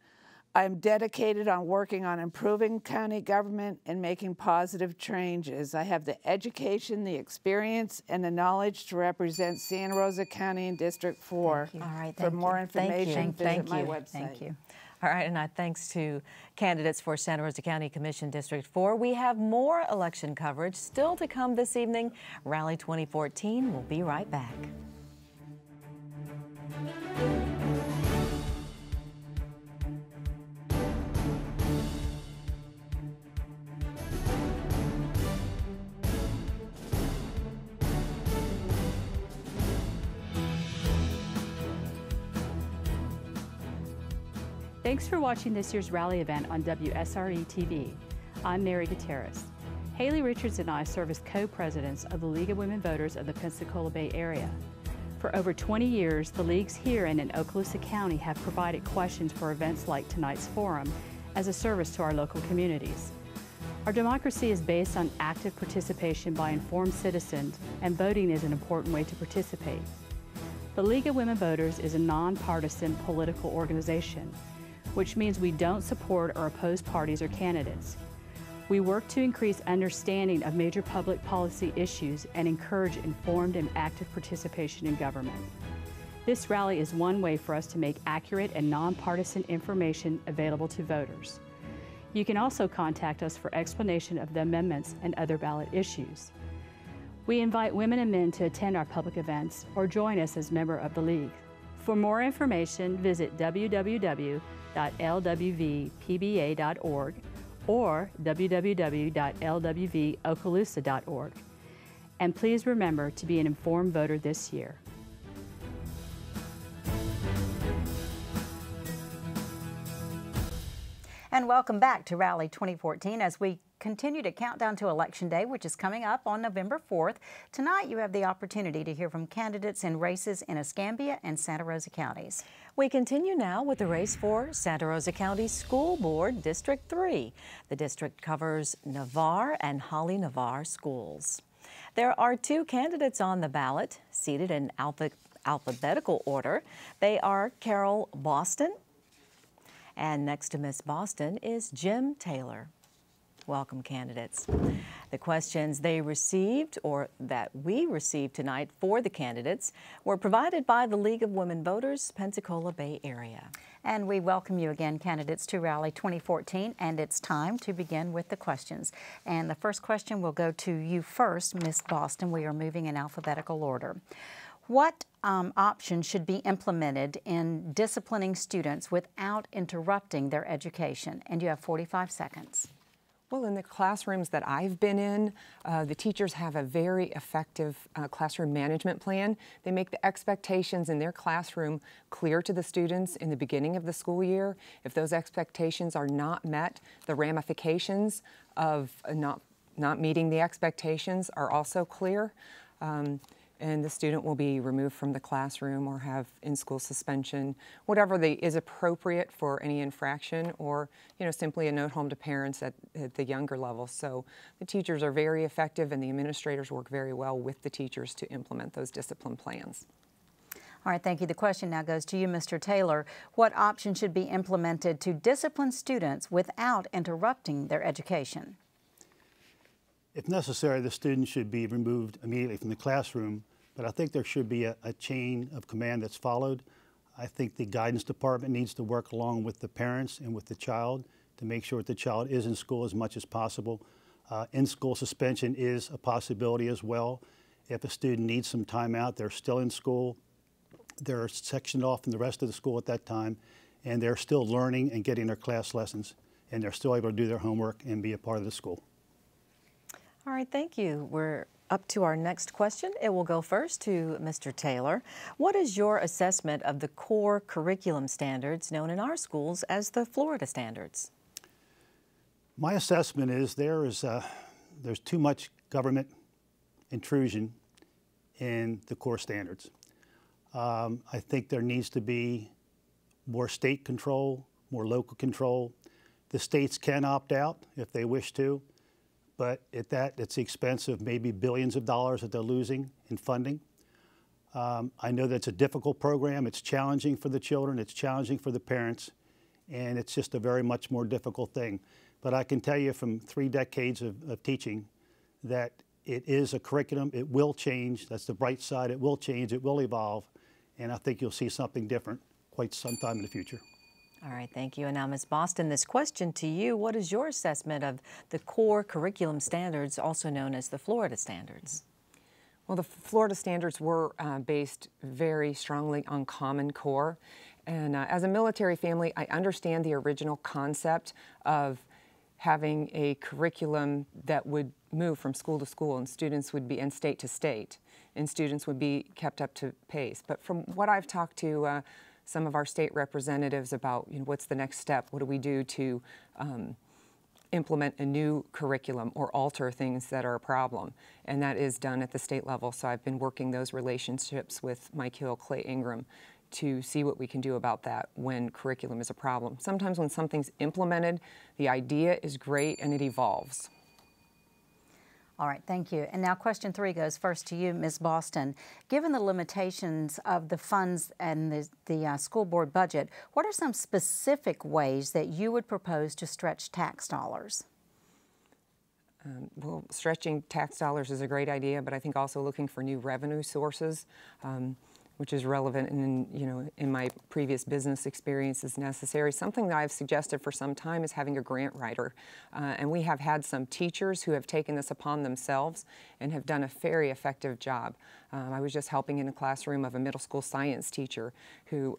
I am dedicated on working on improving county government and making positive changes. I have the education, the experience, and the knowledge to represent Santa Rosa County in District 4. All right, for more information, visit my website. Thank you. All right, and thanks to candidates for Santa Rosa County Commission District 4. We have more election coverage still to come this evening. Rally 2014. We'll be right back. Thanks for watching this year's rally event on WSRE TV. I'm Mary Gutierrez. Haley Richards and I serve as co-presidents of the League of Women Voters of the Pensacola Bay Area. For over 20 years, the leagues here and in Okaloosa County have provided questions for events like tonight's forum as a service to our local communities. Our democracy is based on active participation by informed citizens, and voting is an important way to participate. The League of Women Voters is a nonpartisan political organization, which means we don't support or oppose parties or candidates. We work to increase understanding of major public policy issues and encourage informed and active participation in government. This rally is one way for us to make accurate and nonpartisan information available to voters. You can also contact us for explanation of the amendments and other ballot issues. We invite women and men to attend our public events or join us as a member of the League. For more information, visit www.lwvpba.org or www.lwvokaloosa.org. And please remember to be an informed voter this year. And welcome back to Rally 2014 as we continue to count down to Election Day, which is coming up on November 4th. Tonight, you have the opportunity to hear from candidates in races in Escambia and Santa Rosa counties. We continue now with the race for Santa Rosa County School Board District 3. The district covers Navarre and Holly Navarre schools. There are two candidates on the ballot, seated in alphabetical order. They are Carol Boston, and next to Miss Boston is Jim Taylor. Welcome, candidates. The questions they received, or that we received tonight for the candidates, were provided by the League of Women Voters, Pensacola Bay Area. And we welcome you again, candidates, to Rally 2014, and it's time to begin with the questions. And the first question will go to you first, Miss Boston. We are moving in alphabetical order. What options should be implemented in disciplining students without interrupting their education? And you have 45 seconds. Well, in the classrooms that I've been in, the teachers have a very effective classroom management plan. They make the expectations in their classroom clear to the students in the beginning of the school year. If those expectations are not met, the ramifications of not meeting the expectations are also clear. And the student will be removed from the classroom or have in-school suspension, whatever is appropriate for any infraction, or simply a note home to parents at the younger levels. So the teachers are very effective, and the administrators work very well with the teachers to implement those discipline plans. All right, thank you. The question now goes to you, Mr. Taylor. What option should be implemented to discipline students without interrupting their education? If necessary, the student should be removed immediately from the classroom, but I think there should be a chain of command that's followed. I think the guidance department needs to work along with the parents and with the child to make sure that the child is in school as much as possible. In-school suspension is a possibility as well. If a student needs some time out, they're still in school, they're sectioned off from the rest of the school at that time, and they're still learning and getting their class lessons, and they're still able to do their homework and be a part of the school. All right, thank you. We're up to our next question. It will go first to Mr. Taylor. What is your assessment of the core curriculum standards known in our schools as the Florida standards? My assessment is there's too much government intrusion in the core standards. I think there needs to be more state control, more local control. The states can opt out if they wish to, but it's the expense of maybe billions of dollars that they're losing in funding. I know that it's a difficult program. It's challenging for the children. It's challenging for the parents. And it's just a very much more difficult thing. But I can tell you from 3 decades of teaching that it is a curriculum. It will change. That's the bright side. It will change. It will evolve. And I think you'll see something different quite some time in the future. All right, thank you. And now, Ms. Boston, this question to you. What is your assessment of the core curriculum standards, also known as the Florida standards? Well, the Florida standards were based very strongly on Common Core. And as a military family, I understand the original concept of having a curriculum that would move from school to school, and students would be, and state to state, and students would be kept up to pace. But from what I've talked to some of our state representatives about, what's the next step? What do we do to implement a new curriculum or alter things that are a problem? And that is done at the state level. So I've been working those relationships with Mike Hill, Clay Ingram, to see what we can do about that when curriculum is a problem. Sometimes when something's implemented, the idea is great and it evolves. All right, thank you. And now question 3 goes first to you, Ms. Boston. Given the limitations of the funds and the school board budget, what are some specific ways that you would propose to stretch tax dollars? Well, stretching tax dollars is a great idea, but I think also looking for new revenue sources, which is relevant and in my previous business experience is necessary. Something that I've suggested for some time is having a grant writer. And we have had some teachers who have taken this upon themselves and have done a very effective job. I was just helping in a classroom of a middle school science teacher who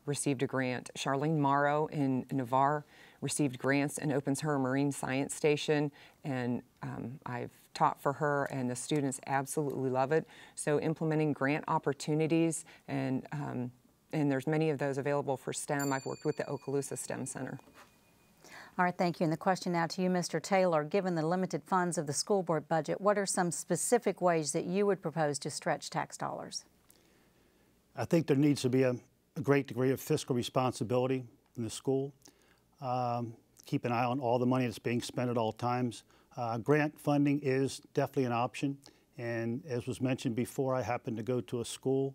received a grant. Charlene Morrow in Navarre received grants and opens her marine science station, and I've taught for her, and the students absolutely love it. So implementing grant opportunities, and there's many of those available for STEM. I've worked with the Okaloosa STEM Center. All right, thank you. And the question now to you, Mr. Taylor. Given the limited funds of the school board budget, what are some specific ways that you would propose to stretch tax dollars? I think there needs to be a great degree of fiscal responsibility in the school. Keep an eye on all the money that's being spent at all times. Grant funding is definitely an option, and as was mentioned before, I happened to go to a school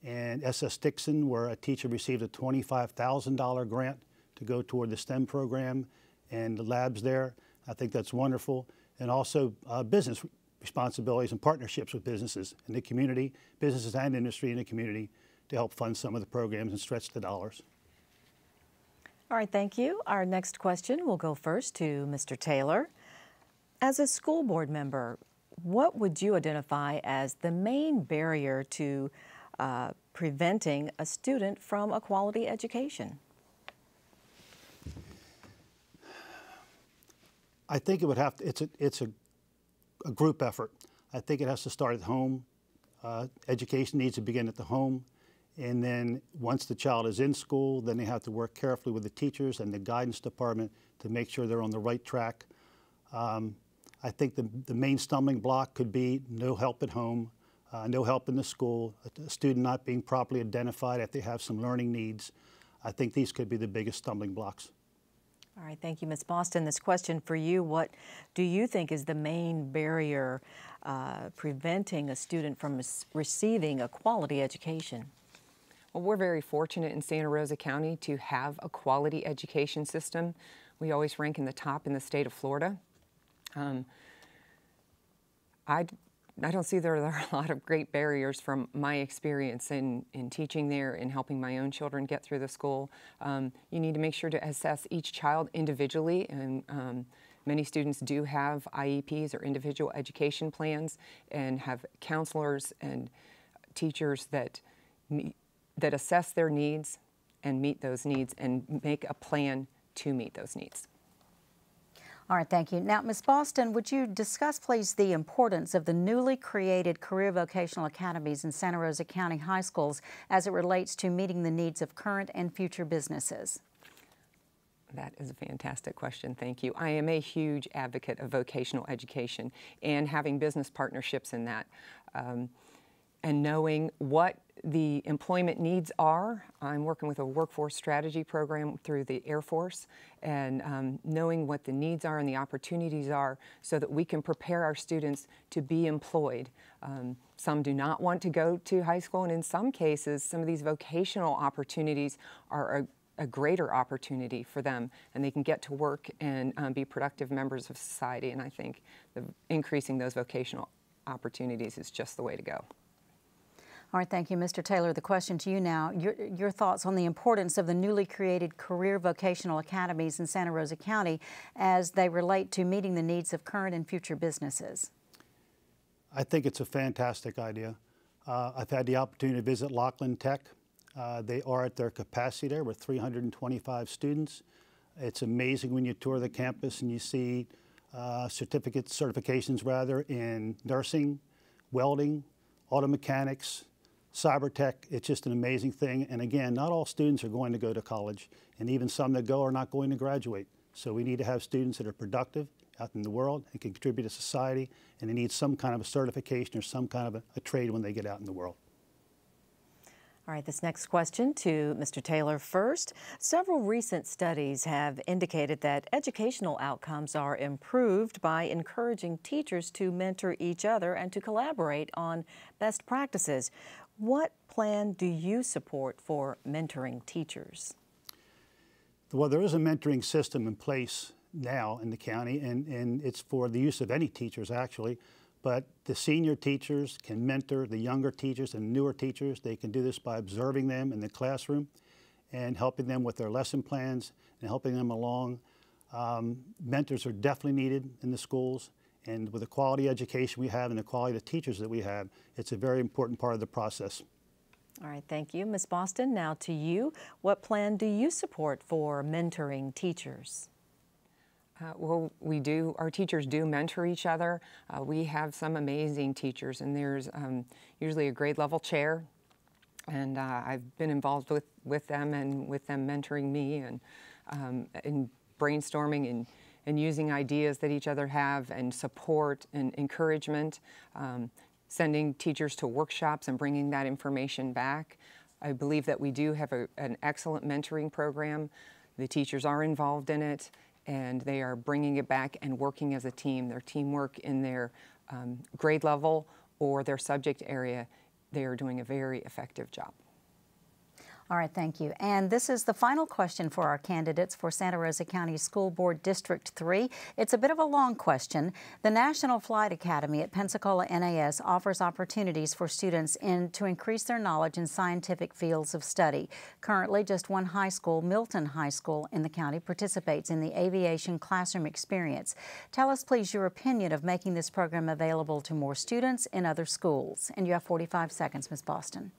in SS Dixon where a teacher received a $25,000 grant to go toward the STEM program and the labs there. I think that's wonderful. And also business responsibilities and partnerships with businesses in the community, businesses and industry in the community, to help fund some of the programs and stretch the dollars. All right, thank you. Our next question will go first to Mr. Taylor. As a school board member, what would you identify as the main barrier to preventing a student from a quality education? I think it would have to, it's a group effort. I think it has to start at home. Education needs to begin at the home. And then once the child is in school, then they have to work carefully with the teachers and the guidance department to make sure they're on the right track. I think the main stumbling block could be no help at home, no help in the school, a student not being properly identified if they have some learning needs. I think these could be the biggest stumbling blocks. All right, thank you, Ms. Boston. This question for you, what do you think is the main barrier preventing a student from receiving a quality education? Well, we're very fortunate in Santa Rosa County to have a quality education system. We always rank in the top in the state of Florida. I don't see there are a lot of great barriers from my experience in teaching there and helping my own children get through the school. You need to make sure to assess each child individually, and many students do have IEPs or individual education plans and have counselors and teachers that assess their needs and meet those needs and make a plan to meet those needs. All right, thank you. Now, Ms. Boston, would you discuss, please, the importance of the newly created career vocational academies in Santa Rosa County high schools as it relates to meeting the needs of current and future businesses? That is a fantastic question, thank you. I am a huge advocate of vocational education and having business partnerships in that. And knowing what the employment needs are. I'm working with a workforce strategy program through the Air Force, and knowing what the needs are and the opportunities are so that we can prepare our students to be employed. Some do not want to go to high school, and in some cases, some of these vocational opportunities are a greater opportunity for them, and they can get to work and be productive members of society. And I think increasing those vocational opportunities is just the way to go. All right, thank you, Mr. Taylor. The question to you now, your thoughts on the importance of the newly created career vocational academies in Santa Rosa County as they relate to meeting the needs of current and future businesses. I think it's a fantastic idea. I've had the opportunity to visit Lockland Tech. They are at their capacity there with 325 students. It's amazing when you tour the campus and you see certifications in nursing, welding, auto mechanics, cyber tech. It's just an amazing thing. And again, not all students are going to go to college, and even some that go are not going to graduate. So we need to have students that are productive out in the world and can contribute to society, and they need some kind of a certification or some kind of a trade when they get out in the world. All right, this next question to Mr. Taylor first. Several recent studies have indicated that educational outcomes are improved by encouraging teachers to mentor each other and to collaborate on best practices. What plan do you support for mentoring teachers? Well, there is a mentoring system in place now in the county, and it's for the use of any teachers actually. But the senior teachers can mentor the younger teachers and newer teachers. They can do this by observing them in the classroom and helping them with their lesson plans and helping them along. Mentors are definitely needed in the schools, and with the quality education we have and the quality of the teachers that we have, it's a very important part of the process. All right, thank you. Ms. Boston, now to you. What plan do you support for mentoring teachers? Well, our teachers do mentor each other. We have some amazing teachers, and there's usually a grade level chair, and I've been involved with them and with them mentoring me and in brainstorming and using ideas that each other have and support and encouragement, sending teachers to workshops and bringing that information back. I believe that we do have an excellent mentoring program. The teachers are involved in it, and they are bringing it back and working as a team. Their teamwork in their grade level or their subject area, they are doing a very effective job. All right, thank you. And this is the final question for our candidates for Santa Rosa County School Board District 3. It's a bit of a long question. The National Flight Academy at Pensacola NAS offers opportunities for students to increase their knowledge in scientific fields of study. Currently, just one high school, Milton High School in the county, participates in the aviation classroom experience. Tell us, please, your opinion of making this program available to more students in other schools. And you have 45 seconds, Ms. Boston.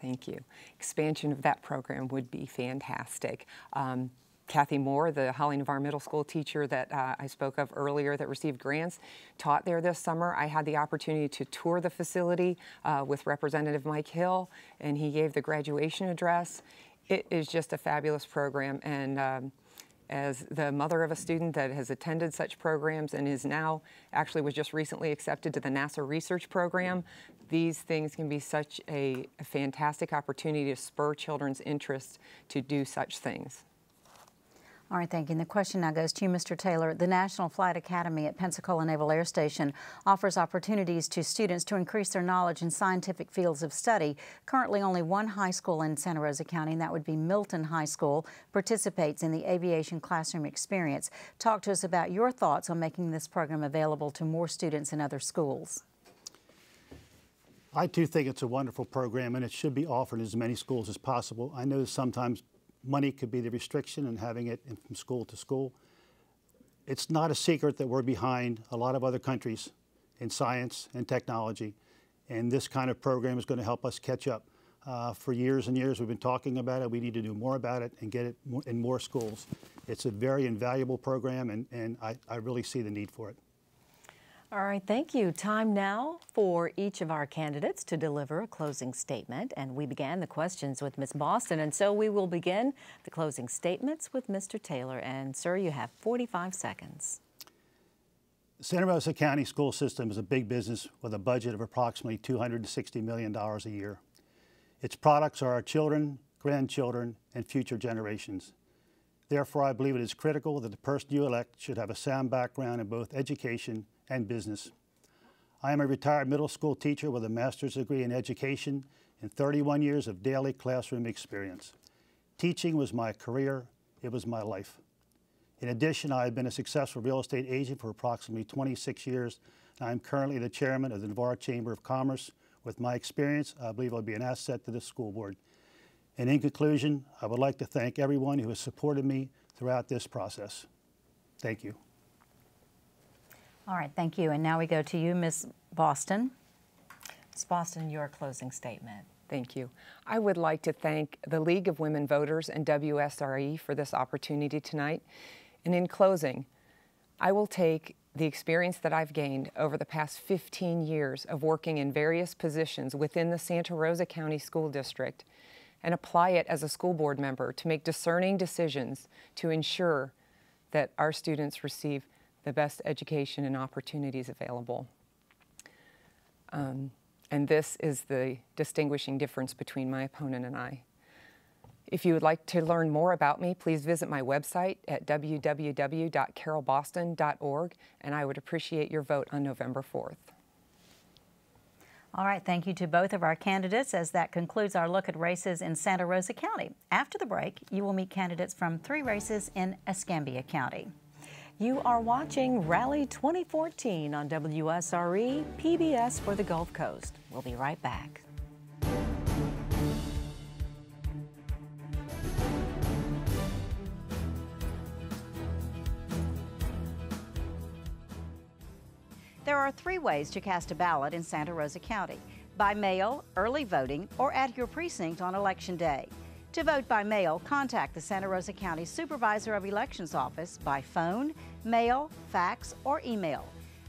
Thank you. Expansion of that program would be fantastic. Kathy Moore, the Holly Navarre Middle School teacher that I spoke of earlier that received grants, taught there this summer. I had the opportunity to tour the facility with Representative Mike Hill, and he gave the graduation address. It is just a fabulous program, and as the mother of a student that has attended such programs and is now actually was just recently accepted to the NASA research program, these things can be such a fantastic opportunity to spur children's interest to do such things. All right, thank you. And the question now goes to you, Mr. Taylor. The National Flight Academy at Pensacola Naval Air Station offers opportunities to students to increase their knowledge in scientific fields of study. Currently, only one high school in Santa Rosa County, and that would be Milton High School, participates in the aviation classroom experience. Talk to us about your thoughts on making this program available to more students in other schools. I too think it's a wonderful program, and it should be offered in as many schools as possible. I know sometimes money could be the restriction in having it from school to school. It's not a secret that we're behind a lot of other countries in science and technology, and this kind of program is going to help us catch up. For years and years we've been talking about it. We need to do more about it and get it in more schools. It's a very invaluable program, and I really see the need for it. All right, thank you. Time now for each of our candidates to deliver a closing statement. And we began the questions with Ms. Boston, and so we will begin the closing statements with Mr. Taylor. And sir, you have 45 seconds. The Santa Rosa County school system is a big business with a budget of approximately $260 million a year. Its products are our children, grandchildren, and future generations. Therefore, I believe it is critical that the person you elect should have a sound background in both education and business. I am a retired middle school teacher with a master's degree in education and 31 years of daily classroom experience. Teaching was my career, it was my life. In addition, I have been a successful real estate agent for approximately 26 years, and I am currently the chairman of the Navarre Chamber of Commerce. With my experience, I believe I'll be an asset to this school board. And in conclusion, I would like to thank everyone who has supported me throughout this process. Thank you. All right, thank you. And now we go to you, Ms. Boston. Ms. Boston, your closing statement. Thank you. I would like to thank the League of Women Voters and WSRE for this opportunity tonight. And in closing, I will take the experience that I've gained over the past 15 years of working in various positions within the Santa Rosa County School District and apply it as a school board member to make discerning decisions to ensure that our students receive the best education and opportunities available. And this is the distinguishing difference between my opponent and I. If you would like to learn more about me, please visit my website at www.carolboston.org, and I would appreciate your vote on November 4th. All right, thank you to both of our candidates, as that concludes our look at races in Santa Rosa County. After the break, you will meet candidates from 3 races in Escambia County. You are watching Rally 2014 on WSRE, PBS for the Gulf Coast. We'll be right back. There are 3 ways to cast a ballot in Santa Rosa County: by mail, early voting, or at your precinct on Election Day. To vote by mail, contact the Santa Rosa County Supervisor of Elections Office by phone, mail, fax, or email.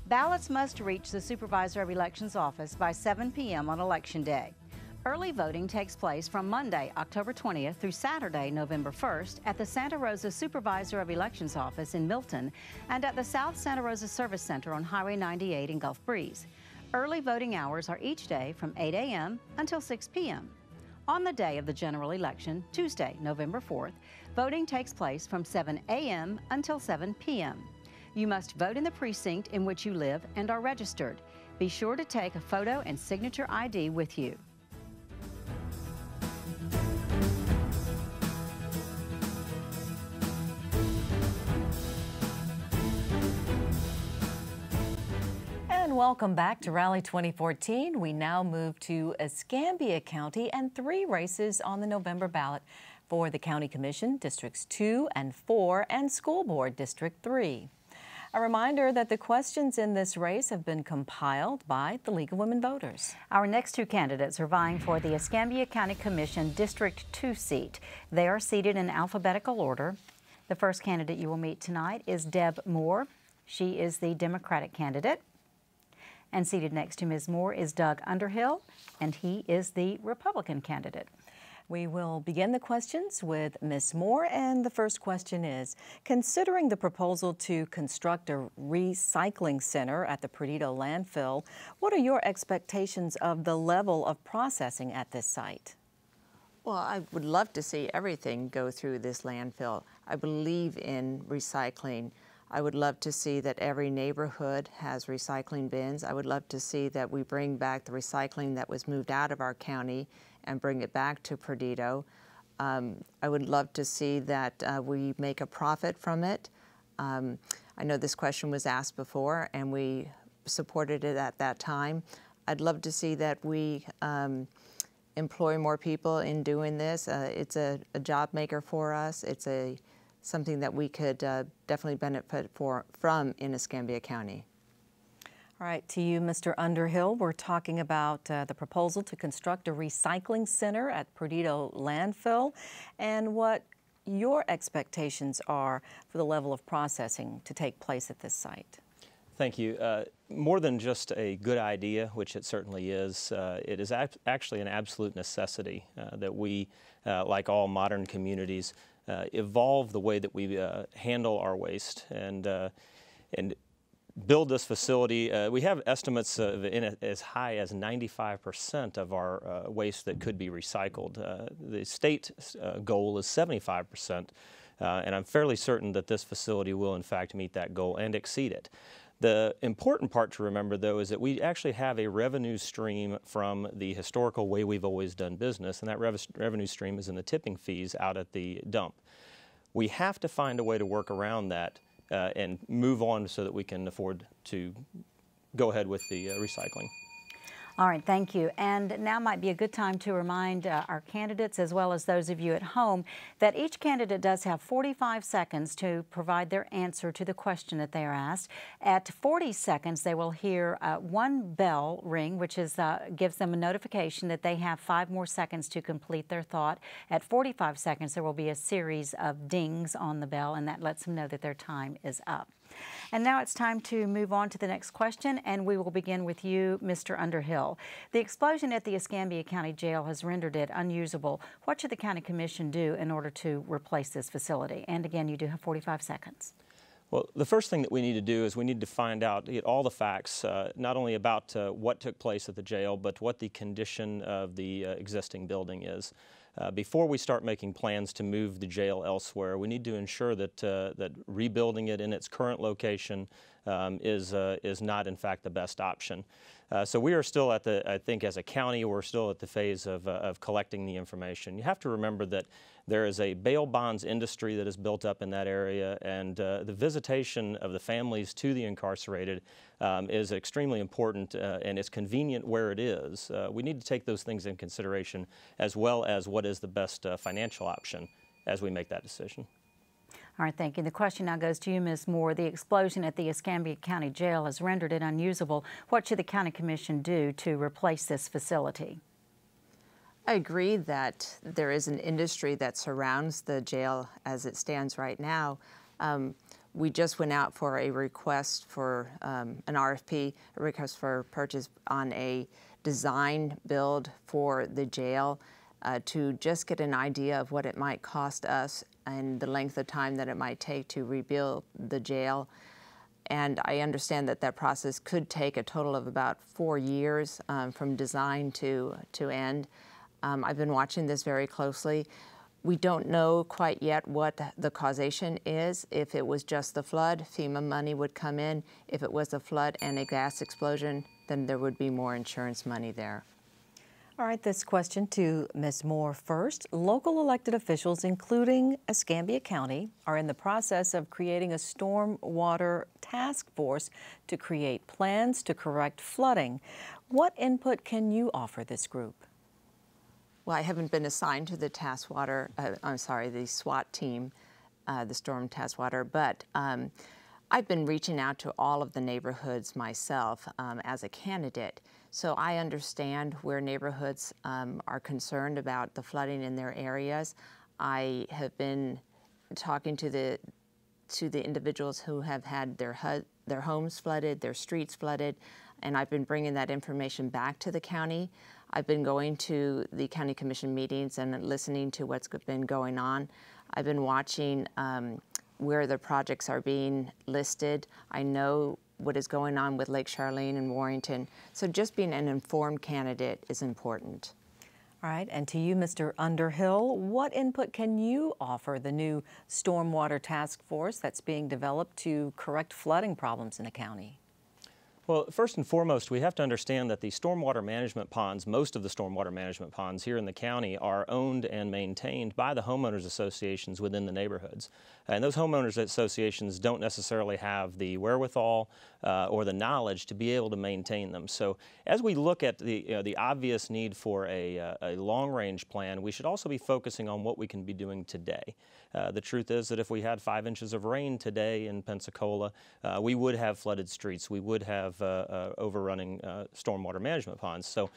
Ballots must reach the Supervisor of Elections Office by 7 p.m. on Election Day. Early voting takes place from Monday, October 20th through Saturday, November 1st at the Santa Rosa Supervisor of Elections Office in Milton and at the South Santa Rosa Service Center on Highway 98 in Gulf Breeze. Early voting hours are each day from 8 a.m. until 6 p.m. On the day of the general election, Tuesday, November 4th, voting takes place from 7 a.m. until 7 p.m. You must vote in the precinct in which you live and are registered. Be sure to take a photo and signature ID with you. welcome back to Rally 2014. We now move to Escambia County and 3 races on the November ballot for the County Commission, Districts 2 and 4, and School Board, District 3. A reminder that the questions in this race have been compiled by the League of Women Voters. Our next 2 candidates are vying for the Escambia County Commission District 2 seat. They are seated in alphabetical order. The first candidate you will meet tonight is Deb Moore. She is the Democratic candidate. And seated next to Ms. Moore is Doug Underhill, and he is the Republican candidate. We will begin the questions with Ms. Moore, and the first question is, considering the proposal to construct a recycling center at the Perdido landfill, what are your expectations of the level of processing at this site? Well, I would love to see everything go through this landfill. I believe in recycling. I would love to see that every neighborhood has recycling bins. I would love to see that we bring back the recycling that was moved out of our county and bring it back to Perdido. I would love to see that we make a profit from it. I know this question was asked before and we supported it at that time. I'd love to see that we employ more people in doing this. It's a job maker for us. It's something that we could definitely benefit from in Escambia County. All right, to you, Mr. Underhill, we're talking about the proposal to construct a recycling center at Perdido landfill and what your expectations are for the level of processing to take place at this site. Thank you. More than just a good idea, which it certainly is, it is actually an absolute necessity that we, like all modern communities, evolve the way that we handle our waste and build this facility. We have estimates of as high as 95% of our waste that could be recycled. The state goal is 75%, and I'm fairly certain that this facility will in fact meet that goal and exceed it. The important part to remember, though, is that we actually have a revenue stream from the historical way we've always done business, and that revenue stream is in the tipping fees out at the dump. We have to find a way to work around that and move on so that we can afford to go ahead with the recycling. All right, thank you. And now might be a good time to remind our candidates, as well as those of you at home, that each candidate does have 45 seconds to provide their answer to the question that they are asked. At 40 seconds, they will hear one bell ring, which is gives them a notification that they have 5 more seconds to complete their thought. At 45 seconds, there will be a series of dings on the bell, and that lets them know that their time is up. And now it's time to move on to the next question, and we will begin with you, Mr. Underhill. The explosion at the Escambia County Jail has rendered it unusable. What should the County Commission do in order to replace this facility? And again, you do have 45 seconds. Well, the first thing that we need to do is we need to find out, get all the facts, not only about what took place at the jail, but what the condition of the existing building is. Before we start making plans to move the jail elsewhere, we need to ensure that that rebuilding it in its current location is not, in fact, the best option. So we are still at the, I think, as a county, we're still at the phase of collecting the information. You have to remember that there is a bail bonds industry that is built up in that area, and the visitation of the families to the incarcerated is extremely important, and it's convenient where it is. We need to take those things in consideration, as well as what is the best financial option as we make that decision. All right, thank you. The question now goes to you, Ms. Moore. The explosion at the Escambia County Jail has rendered it unusable. What should the County Commission do to replace this facility? I agree that there is an industry that surrounds the jail as it stands right now. We just went out for a request for an RFP, a request for purchase on a design build for the jail to just get an idea of what it might cost us and the length of time that it might take to rebuild the jail. And I understand that that process could take a total of about 4 years from design to end. I've been watching this very closely. We don't know quite yet what the causation is. If it was just the flood, FEMA money would come in. If it was a flood and a gas explosion, then there would be more insurance money there. All right, this question to Ms. Moore first. Local elected officials, including Escambia County, are in the process of creating a stormwater task force to create plans to correct flooding. What input can you offer this group? Well, I haven't been assigned to the the SWAT team, the Storm Task Water, but I've been reaching out to all of the neighborhoods myself as a candidate. So I understand where neighborhoods are concerned about the flooding in their areas. I have been talking to the individuals who have had their homes flooded, their streets flooded, and I've been bringing that information back to the county. I've been going to the county commission meetings and listening to what's been going on. I've been watching where the projects are being listed. I know what is going on with Lake Charlene and Warrington. So just being an informed candidate is important. All right, and to you, Mr. Underhill, what input can you offer the new Stormwater Task Force that's being developed to correct flooding problems in the county? Well, first and foremost, we have to understand that the stormwater management ponds, most of the stormwater management ponds here in the county, are owned and maintained by the homeowners associations within the neighborhoods. And those homeowners associations don't necessarily have the wherewithal or the knowledge to be able to maintain them. So as we look at the obvious need for a long-range plan, we should also be focusing on what we can be doing today. The truth is that if we had 5 inches of rain today in Pensacola, we would have flooded streets. We would have overrunning stormwater management ponds. So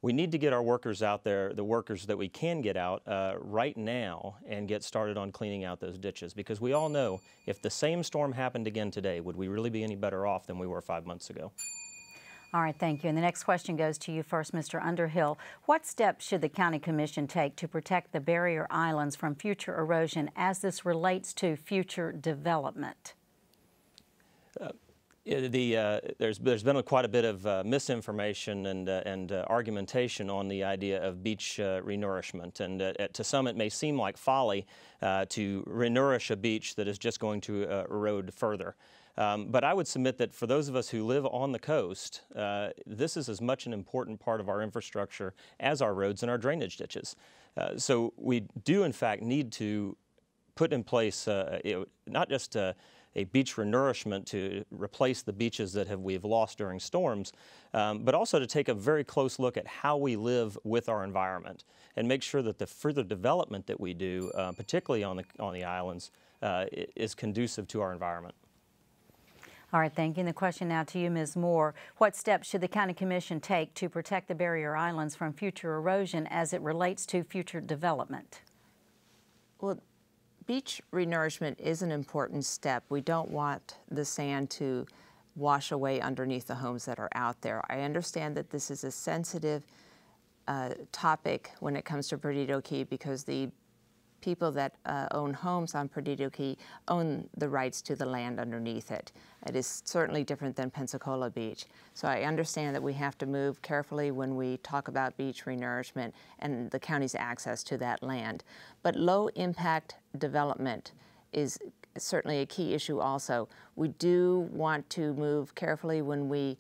we need to get our workers out there, the workers that we can get out right now, and get started on cleaning out those ditches. Because we all know if the same storm happened again today, would we really be any better off than we were 5 months ago? All right, thank you. And the next question goes to you first, Mr. Underhill. What steps should the County Commission take to protect the barrier islands from future erosion as this relates to future development? There's been quite a bit of misinformation and argumentation on the idea of beach renourishment, and to some it may seem like folly to renourish a beach that is just going to erode further. But I would submit that for those of us who live on the coast, this is as much an important part of our infrastructure as our roads and our drainage ditches. So we do in fact need to put in place not just a beach renourishment to replace the beaches that we've lost during storms, but also to take a very close look at how we live with our environment and make sure that the further development that we do, particularly on the islands, is conducive to our environment. All right, thank you. And the question now to you, Ms. Moore. What steps should the County Commission take to protect the barrier islands from future erosion as it relates to future development? Well, beach renourishment is an important step. We don't want the sand to wash away underneath the homes that are out there. I understand that this is a sensitive topic when it comes to Perdido Key because the people that own homes on Perdido Key own the rights to the land underneath it. It is certainly different than Pensacola Beach. So I understand that we have to move carefully when we talk about beach renourishment and the county's access to that land. But low impact development is certainly a key issue also. We do want to move carefully when we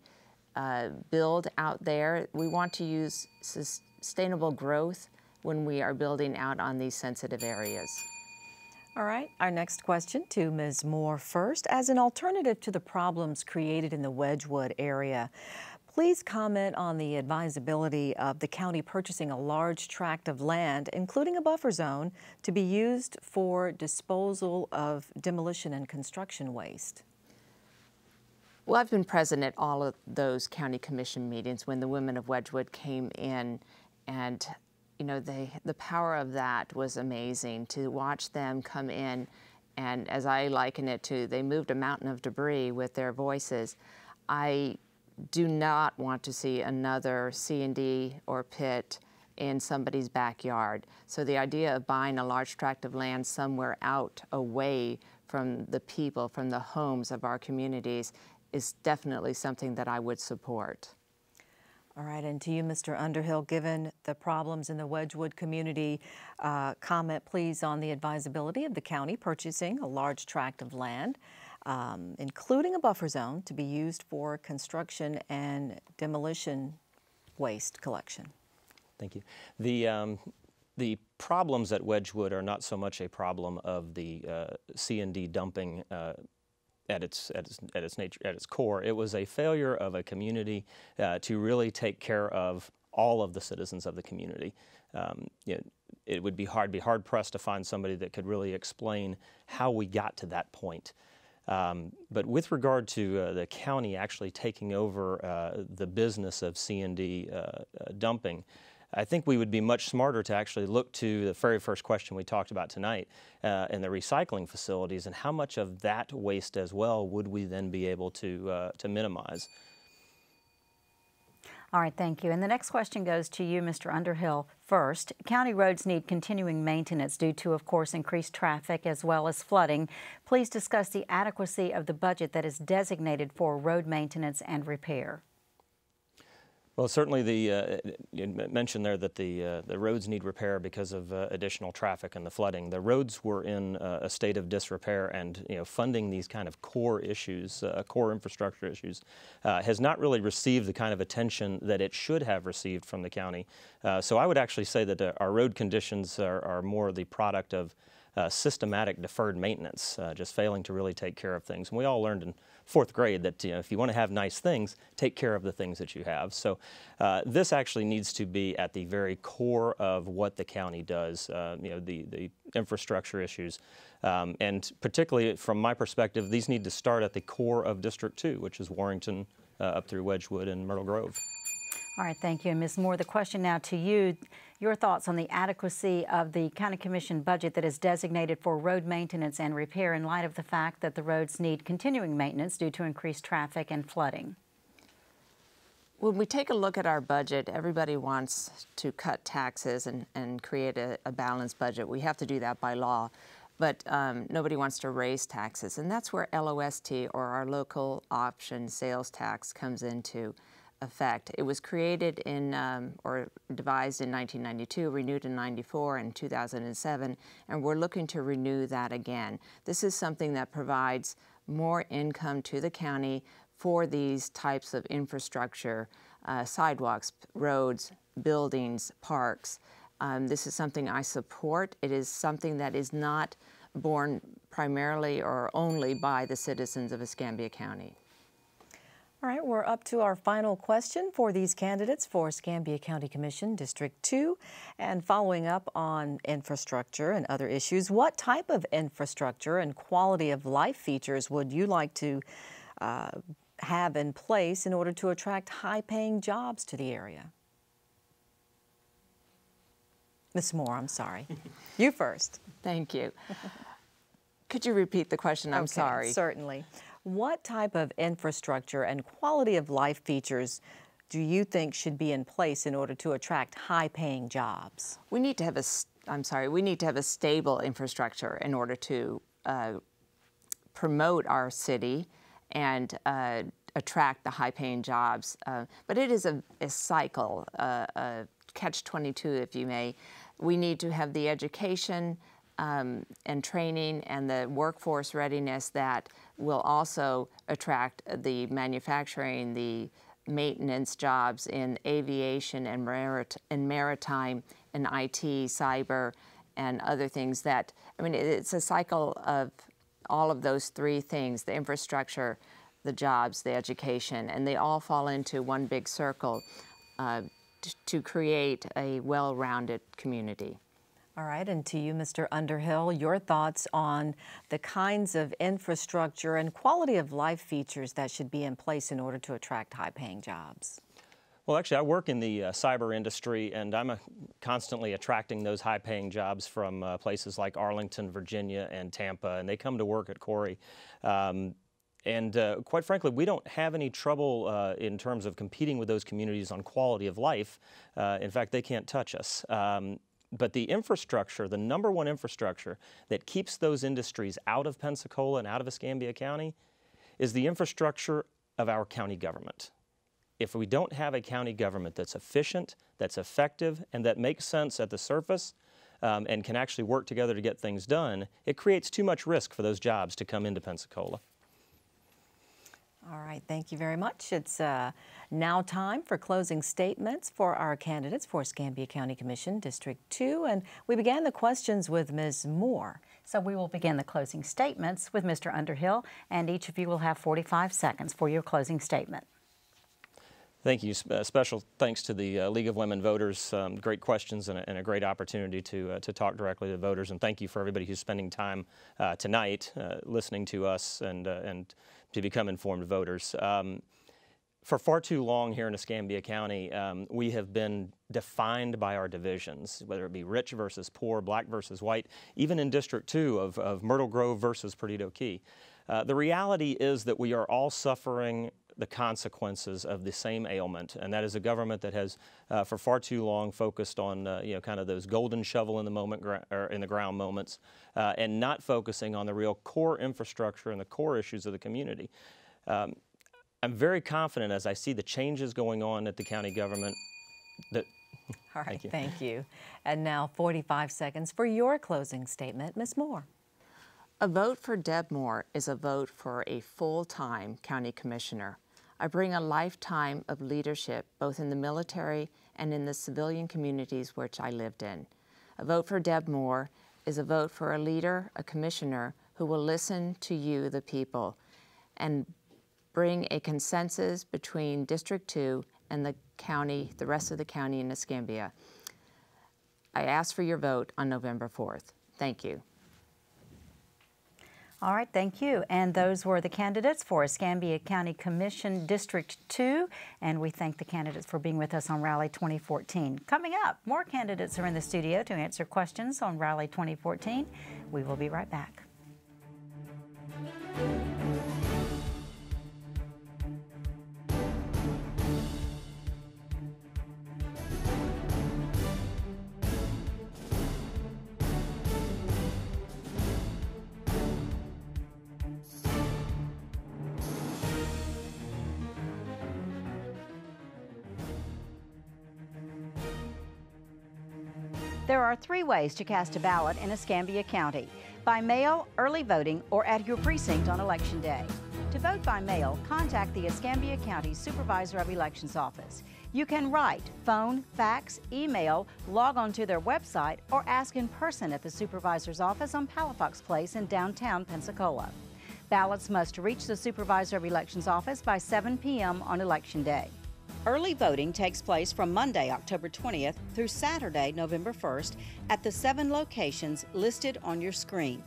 build out there. We want to use sustainable growth when we are building out on these sensitive areas. All right, our next question to Ms. Moore first. As an alternative to the problems created in the Wedgwood area, please comment on the advisability of the county purchasing a large tract of land, including a buffer zone, to be used for disposal of demolition and construction waste. Well, I've been present at all of those county commission meetings when the women of Wedgwood came in, and you know, the power of that was amazing to watch them come in, and as I liken it to, they moved a mountain of debris with their voices. I do not want to see another C&D or pit in somebody's backyard. So the idea of buying a large tract of land somewhere out away from the people, from the homes of our communities, is definitely something that I would support. All right, and to you, Mr. Underhill, given the problems in the Wedgwood community, comment please on the advisability of the county purchasing a large tract of land, including a buffer zone, to be used for construction and demolition waste collection. Thank you. The problems at Wedgwood are not so much a problem of the C&D dumping at its nature, at its core. It was a failure of a community to really take care of all of the citizens of the community. It would be hard pressed to find somebody that could really explain how we got to that point. But with regard to the county actually taking over the business of C&D dumping, I think we would be much smarter to actually look to the very first question we talked about tonight and the recycling facilities, and how much of that waste as well would we then be able to minimize. All right, thank you. And the next question goes to you, Mr. Underhill. First, county roads need continuing maintenance due to, of course, increased traffic as well as flooding. Please discuss the adequacy of the budget that is designated for road maintenance and repair. Well, certainly you mentioned there that the roads need repair because of additional traffic and the flooding. The roads were in a state of disrepair, and funding these kind of core issues, core infrastructure issues, has not really received the kind of attention that it should have received from the county. So I would actually say that our road conditions are more the product of systematic deferred maintenance, just failing to really take care of things. And we all learned in 4th grade that if you want to have nice things, take care of the things that you have. So this actually needs to be at the very core of what the county does, the infrastructure issues. And particularly from my perspective, these need to start at the core of District 2, which is Warrington up through Wedgwood and Myrtle Grove. All right, thank you. And Ms. Moore, the question now to you, your thoughts on the adequacy of the County Commission budget that is designated for road maintenance and repair in light of the fact that the roads need continuing maintenance due to increased traffic and flooding. When we take a look at our budget, everybody wants to cut taxes and create a balanced budget. We have to do that by law, but nobody wants to raise taxes. And that's where LOST, or our local option sales tax, comes into effect. It was created or devised in 1992, renewed in 94 and 2007, and we're looking to renew that again. This is something that provides more income to the county for these types of infrastructure, sidewalks, roads, buildings, parks. This is something I support. It is something that is not borne primarily or only by the citizens of Escambia County. All right, we're up to our final question for these candidates for Escambia County Commission, District 2. And following up on infrastructure and other issues, what type of infrastructure and quality of life features would you like to have in place in order to attract high-paying jobs to the area? Ms. Moore, I'm sorry. You first. Thank you. Could you repeat the question? I'm sorry. Certainly. What type of infrastructure and quality of life features do you think should be in place in order to attract high-paying jobs? We need to have a stable infrastructure in order to promote our city and attract the high-paying jobs. But it is a cycle, a catch-22, if you may. We need to have the education and training and the workforce readiness that will also attract the manufacturing, the maintenance jobs in aviation and maritime and IT, cyber, and other things that, it's a cycle of all of those three things: the infrastructure, the jobs, the education, and they all fall into one big circle to create a well-rounded community. All right, and to you, Mr. Underhill, your thoughts on the kinds of infrastructure and quality of life features that should be in place in order to attract high-paying jobs. Well, actually, I work in the cyber industry, and I'm constantly attracting those high-paying jobs from places like Arlington, Virginia, and Tampa, and they come to work at Corey. And quite frankly, we don't have any trouble in terms of competing with those communities on quality of life. In fact, they can't touch us. But the infrastructure, the number one infrastructure that keeps those industries out of Pensacola and out of Escambia County is the infrastructure of our county government. If we don't have a county government that's efficient, that's effective, and that makes sense at the surface, and can actually work together to get things done, it creates too much risk for those jobs to come into Pensacola. All right, thank you very much. It's now time for closing statements for our candidates for Escambia County Commission District 2, and we began the questions with Ms. Moore. So we will begin the closing statements with Mr. Underhill, and each of you will have 45 seconds for your closing statement. Thank you. Special thanks to the League of Women Voters. Great questions and a great opportunity to talk directly to voters. And thank you for everybody who's spending time tonight listening to us and to become informed voters. For far too long here in Escambia County, we have been defined by our divisions, whether it be rich versus poor, black versus white, even in District 2 of Myrtle Grove versus Perdido Key. The reality is that we are all suffering the consequences of the same ailment, and that is a government that has for far too long focused on kind of those golden shovel in the moment or in the ground moments, and not focusing on the real core infrastructure and the core issues of the community. I'm very confident as I see the changes going on at the county government that. All right, thank you. And now 45 seconds for your closing statement, Ms. Moore. A vote for Deb Moore is a vote for a full-time county commissioner. I bring a lifetime of leadership both in the military and in the civilian communities which I lived in. A vote for Deb Moore is a vote for a leader, a commissioner who will listen to you, the people, and bring a consensus between District 2 and the county, the rest of the county in Escambia. I ask for your vote on November 4th. Thank you. All right, thank you. And those were the candidates for Escambia County Commission District 2, and we thank the candidates for being with us on Rally 2014. Coming up, more candidates are in the studio to answer questions on Rally 2014. We will be right back. There are 3 ways to cast a ballot in Escambia County: by mail, early voting, or at your precinct on Election Day. To vote by mail, contact the Escambia County Supervisor of Elections office. You can write, phone, fax, email, log on to their website, or ask in person at the Supervisor's office on Palafox Place in downtown Pensacola. Ballots must reach the Supervisor of Elections office by 7 p.m. on Election Day. Early voting takes place from Monday, October 20th through Saturday, November 1st at the 7 locations listed on your screen.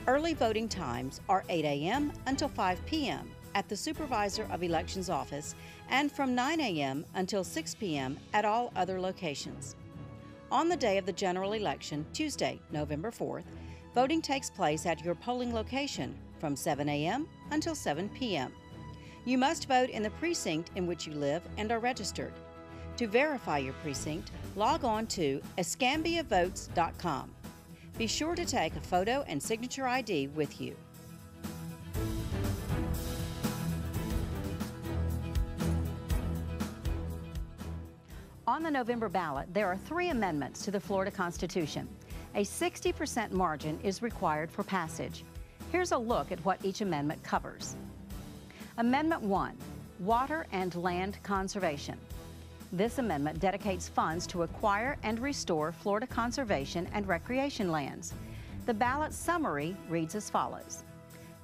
Early voting times are 8 a.m. until 5 p.m. at the Supervisor of Elections office and from 9 a.m. until 6 p.m. at all other locations. On the day of the general election, Tuesday, November 4th, voting takes place at your polling location from 7 a.m. until 7 p.m. You must vote in the precinct in which you live and are registered. To verify your precinct, log on to escambiavotes.com. Be sure to take a photo and signature ID with you. On the November ballot, there are 3 amendments to the Florida Constitution. A 60% margin is required for passage. Here's a look at what each amendment covers. Amendment 1, Water and Land Conservation. This amendment dedicates funds to acquire and restore Florida conservation and recreation lands. The ballot summary reads as follows.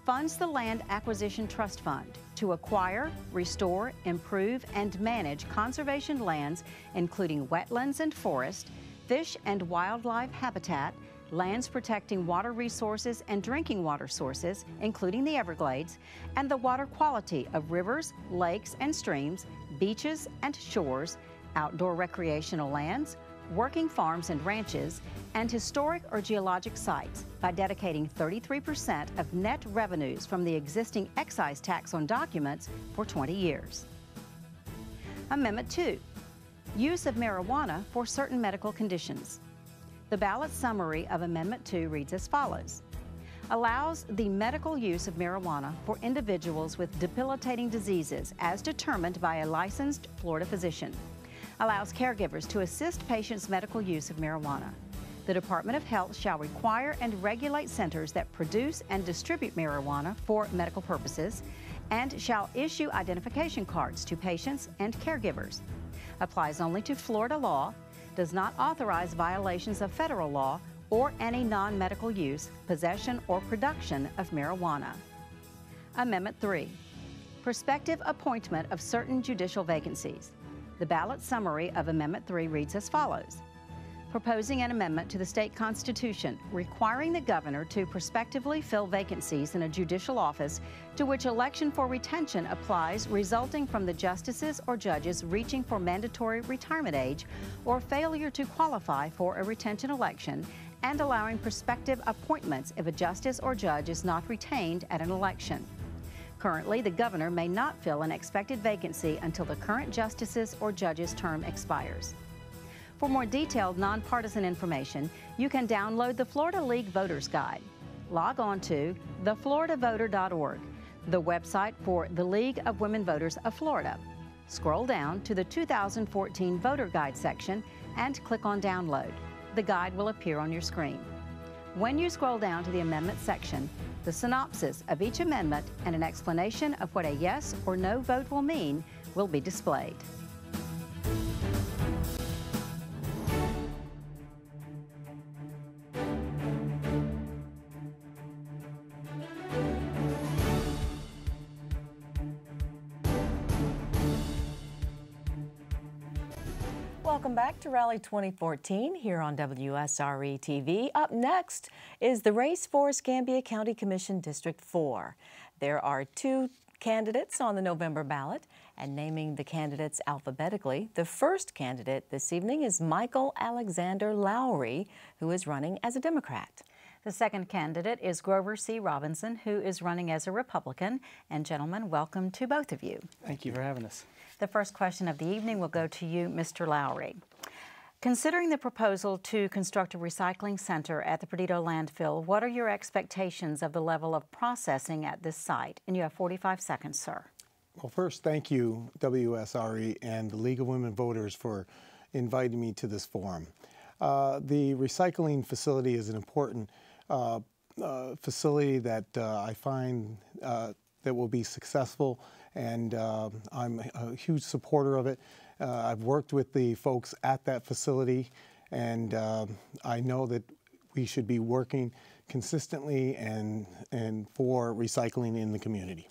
Funds the Land Acquisition Trust Fund to acquire, restore, improve, and manage conservation lands, including wetlands and forest, fish and wildlife habitat, lands protecting water resources and drinking water sources, including the Everglades, and the water quality of rivers, lakes and streams, beaches and shores, outdoor recreational lands, working farms and ranches, and historic or geologic sites by dedicating 33% of net revenues from the existing excise tax on documents for 20 years. Amendment 2, Use of marijuana for certain medical conditions. The ballot summary of Amendment 2 reads as follows. Allows the medical use of marijuana for individuals with debilitating diseases as determined by a licensed Florida physician. Allows caregivers to assist patients' medical use of marijuana. The Department of Health shall require and regulate centers that produce and distribute marijuana for medical purposes and shall issue identification cards to patients and caregivers. Applies only to Florida law, does not authorize violations of federal law or any non-medical use, possession, or production of marijuana. Amendment 3, prospective appointment of certain judicial vacancies. The ballot summary of Amendment 3 reads as follows. Proposing an amendment to the state constitution requiring the governor to prospectively fill vacancies in a judicial office to which election for retention applies resulting from the justices or judges reaching for mandatory retirement age or failure to qualify for a retention election, and allowing prospective appointments if a justice or judge is not retained at an election. Currently, the governor may not fill an expected vacancy until the current justice's or judge's term expires. For more detailed nonpartisan information, you can download the Florida League Voters Guide. Log on to thefloridavoter.org, the website for the League of Women Voters of Florida. Scroll down to the 2014 Voter Guide section and click on Download. The guide will appear on your screen. When you scroll down to the amendment section, the synopsis of each amendment and an explanation of what a yes or no vote will mean will be displayed. Welcome back to Rally 2014 here on WSRE TV. Up next is the race for Escambia County Commission District 4. There are 2 candidates on the November ballot, and naming the candidates alphabetically, the first candidate this evening is Michael Alexander Lowry, who is running as a Democrat. The second candidate is Grover C. Robinson, who is running as a Republican. And gentlemen, welcome to both of you. Thank you for having us. The first question of the evening will go to you, Mr. Lowry. Considering the proposal to construct a recycling center at the Perdido landfill, what are your expectations of the level of processing at this site? And you have 45 seconds, sir. Well, first, thank you, WSRE and the League of Women Voters, for inviting me to this forum. The recycling facility is an important facility that I find that will be successful, and I'm a huge supporter of it. I've worked with the folks at that facility, and I know that we should be working consistently and for recycling in the community.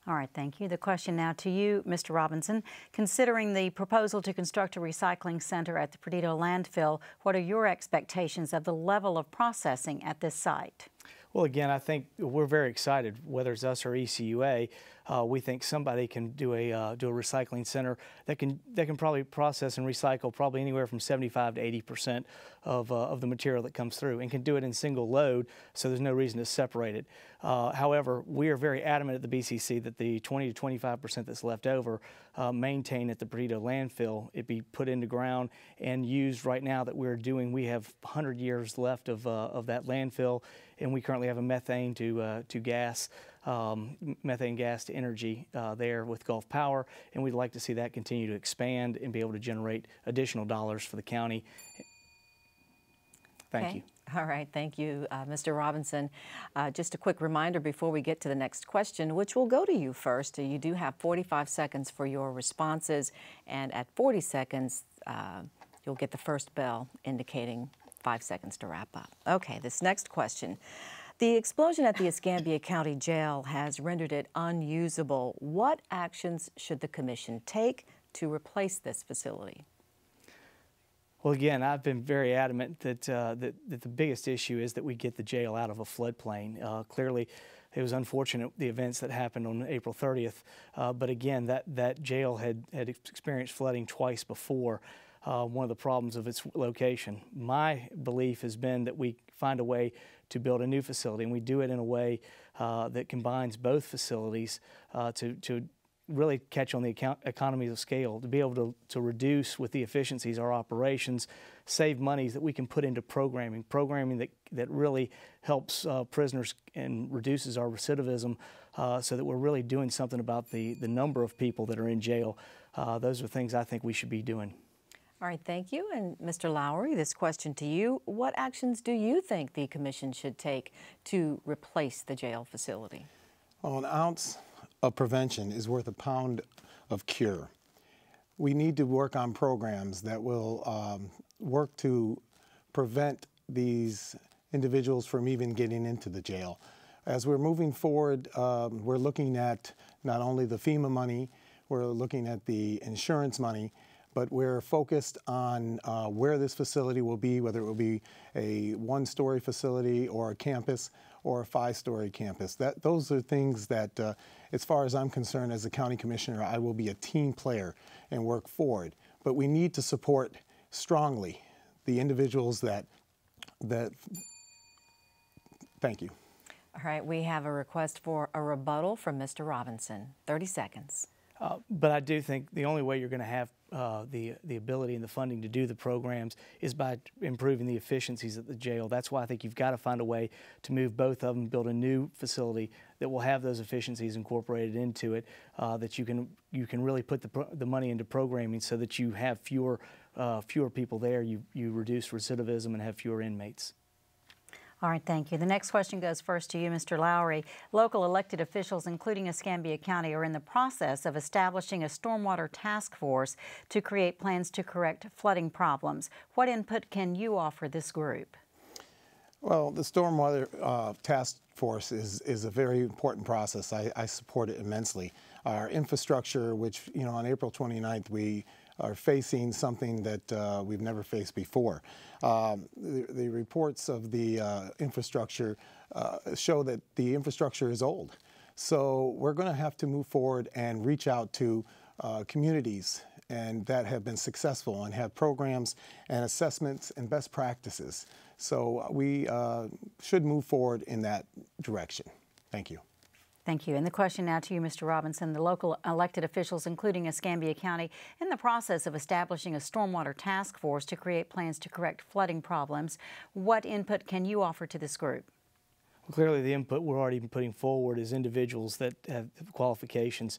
All right, thank you. The question now to you, Mr. Robinson. Considering the proposal to construct a recycling center at the Perdido landfill, what are your expectations of the level of processing at this site? Well, again, I think we're very excited, whether it's us or ECUA. We think somebody can do a recycling center that can probably process and recycle probably anywhere from 75 to 80% of the material that comes through, and can do it in single load, so there's no reason to separate it. However, we are very adamant at the BCC that the 20 to 25% that's left over maintain at the Perdido landfill. It be put into ground and used. Right now that we're doing, we have 100 years left of that landfill, and we currently have a methane to gas, methane gas to energy there with Gulf Power, and we'd like to see that continue to expand and be able to generate additional dollars for the county. Thank you. All right, thank you, Mr. Robinson. Just a quick reminder before we get to the next question, which will go to you first. You do have 45 seconds for your responses, and at 40 seconds, you'll get the first bell indicating 5 seconds to wrap up. Okay, this next question. The explosion at the Escambia County Jail has rendered it unusable. What actions should the Commission take to replace this facility? Well, again, I've been very adamant that, that the biggest issue is that we get the jail out of a floodplain. Clearly, it was unfortunate, the events that happened on April 30th, but again, that jail had experienced flooding twice before. One of the problems of its location. My belief has been that we find a way to build a new facility, and we do it in a way that combines both facilities to really catch on the economies of scale, to be able to reduce with the efficiencies our operations, save monies that we can put into programming that really helps prisoners and reduces our recidivism, so that we're really doing something about the number of people that are in jail. Those are things I think we should be doing. All right, thank you. And Mr. Lowry, this question to you. What actions do you think the Commission should take to replace the jail facility? Well, an ounce of prevention is worth a pound of cure. We need to work on programs that will work to prevent these individuals from even getting into the jail. As we're moving forward, we're looking at not only the FEMA money, we're looking at the insurance money, but we're focused on where this facility will be, whether it will be a one-story facility or a campus or a five-story campus. Those are things that, as far as I'm concerned as a county commissioner, I will be a team player and work forward. But we need to support strongly the individuals that thank you. All right, we have a request for a rebuttal from Mr. Robinson. 30 seconds. But I do think the only way you're going to have the ability and the funding to do the programs is by improving the efficiencies at the jail. That's why I think you've got to find a way to move both of them, build a new facility that will have those efficiencies incorporated into it, that you can really put the money into programming so that you have fewer people there, you reduce recidivism and have fewer inmates. All right, thank you. The next question goes first to you, Mr. Lowry. Local elected officials, including Escambia County, are in the process of establishing a stormwater task force to create plans to correct flooding problems. What input can you offer this group? Well, the stormwater task force is a very important process. I support it immensely. Our infrastructure, which, on April 29th, we are facing something that we've never faced before. The reports of the infrastructure show that the infrastructure is old. So we're going to have to move forward and reach out to communities and that have been successful and have programs and assessments and best practices. So we should move forward in that direction. Thank you. Thank you. And the question now to you, Mr. Robinson. The local elected officials, including Escambia County, in the process of establishing a stormwater task force to create plans to correct flooding problems. What input can you offer to this group? Well, clearly the input we're already putting forward is individuals that have qualifications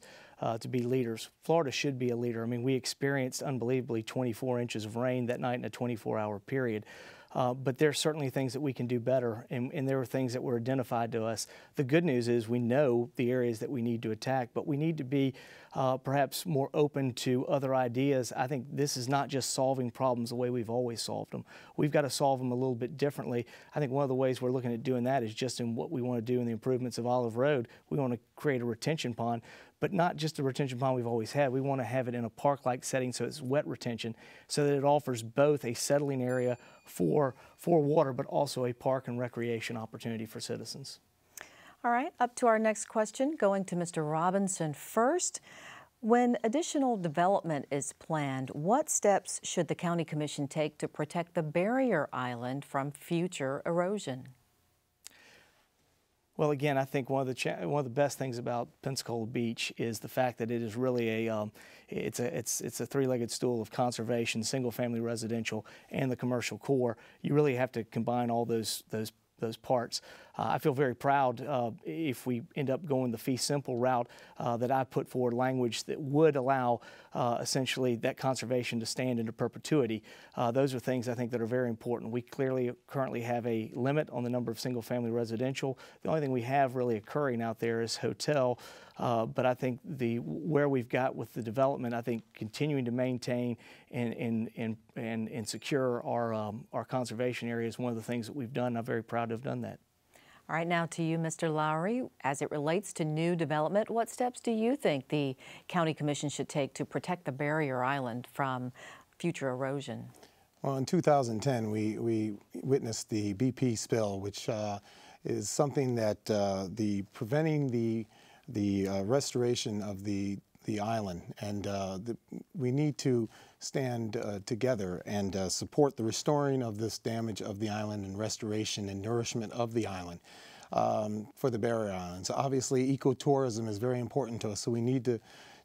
to be leaders. Florida should be a leader. I mean, we experienced unbelievably 24 inches of rain that night in a 24-hour period. But there are certainly things that we can do better, and there are things that were identified to us. The good news is we know the areas that we need to attack, but we need to be perhaps more open to other ideas. I think this is not just solving problems the way we've always solved them. We've got to solve them a little bit differently. I think one of the ways we're looking at doing that is just in what we want to do in the improvements of Olive Road. We want to create a retention pond, but not just the retention pond we've always had. We want to have it in a park-like setting so it's wet retention, so that it offers both a settling area for water, but also a park and recreation opportunity for citizens. All right, up to our next question, going to Mr. Robinson first. When additional development is planned, what steps should the County Commission take to protect the barrier island from future erosion? Well, again, I think one of the best things about Pensacola Beach is the fact that it is really it's a three-legged stool of conservation, single-family residential, and the commercial core. You really have to combine all those parts. I feel very proud if we end up going the fee simple route that I put forward language that would allow essentially that conservation to stand into perpetuity. Those are things I think that are very important. We currently have a limit on the number of single-family residential. The only thing we have really occurring out there is hotel. But I think where we've got with the development, I think continuing to maintain and secure our conservation area is one of the things that we've done. I'm very proud to have done that. All right, now to you, Mr. Lowry. As it relates to new development, what steps do you think the County Commission should take to protect the barrier island from future erosion? Well, in 2010, we witnessed the BP spill, which is something that preventing the restoration of the island, and we need to stand together and support the restoring of this damage of the island and restoration and nourishment of the island for the barrier islands. Obviously, ecotourism is very important to us, so we need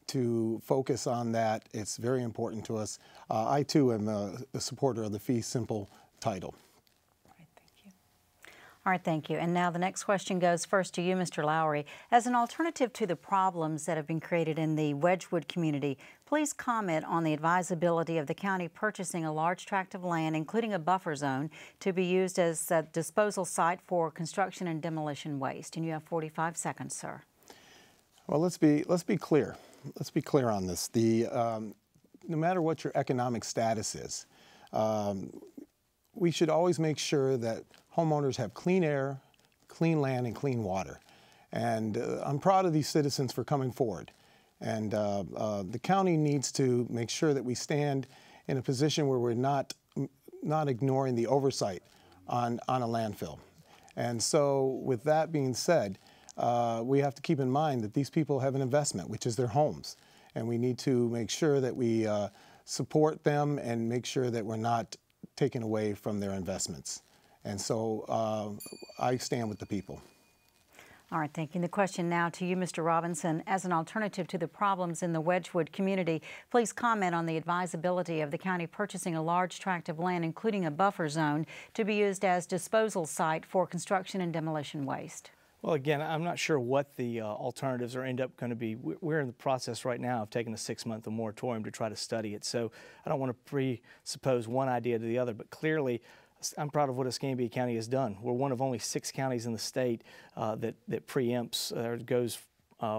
to focus on that. It's very important to us. I too am a supporter of the fee simple title. All right, thank you. And now the next question goes first to you, Mr. Lowry. As an alternative to the problems that have been created in the Wedgwood community, please comment on the advisability of the county purchasing a large tract of land, including a buffer zone, to be used as a disposal site for construction and demolition waste. And you have 45 seconds, sir. Well, let's be clear. Let's be clear on this. No matter what your economic status is, we should always make sure that homeowners have clean air, clean land, and clean water. And I'm proud of these citizens for coming forward. And the county needs to make sure that we stand in a position where we're not ignoring the oversight on a landfill. And so with that being said, we have to keep in mind that these people have an investment, which is their homes. And we need to make sure that we support them and make sure that we're not taking away from their investments. And so I stand with the people. All right, thank you. And the question now to you, Mr. Robinson. As an alternative to the problems in the Wedgwood community, please comment on the advisability of the county purchasing a large tract of land, including a buffer zone, to be used as disposal site for construction and demolition waste. Well, again, I'm not sure what the alternatives are end up going to be. We're in the process right now of taking a 6-month moratorium to try to study it. So I don't want to presuppose one idea to the other, but clearly I'm proud of what Escambia County has done. We're one of only 6 counties in the state that preempts or goes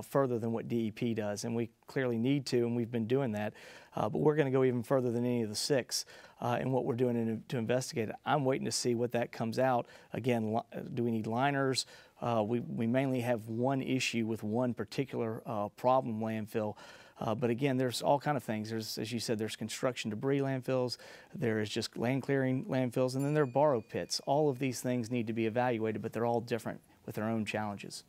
further than what DEP does, and we clearly need to, and we've been doing that. But we're going to go even further than any of the 6 in what we're doing to investigate it. I'm waiting to see what that comes out. Again, do we need liners? We mainly have one issue with one particular problem landfill. But again, there's all kind of things. There's, as you said, there's construction debris landfills, there is just land clearing landfills, and then there are borrow pits. All of these things need to be evaluated, but they're all different with their own challenges.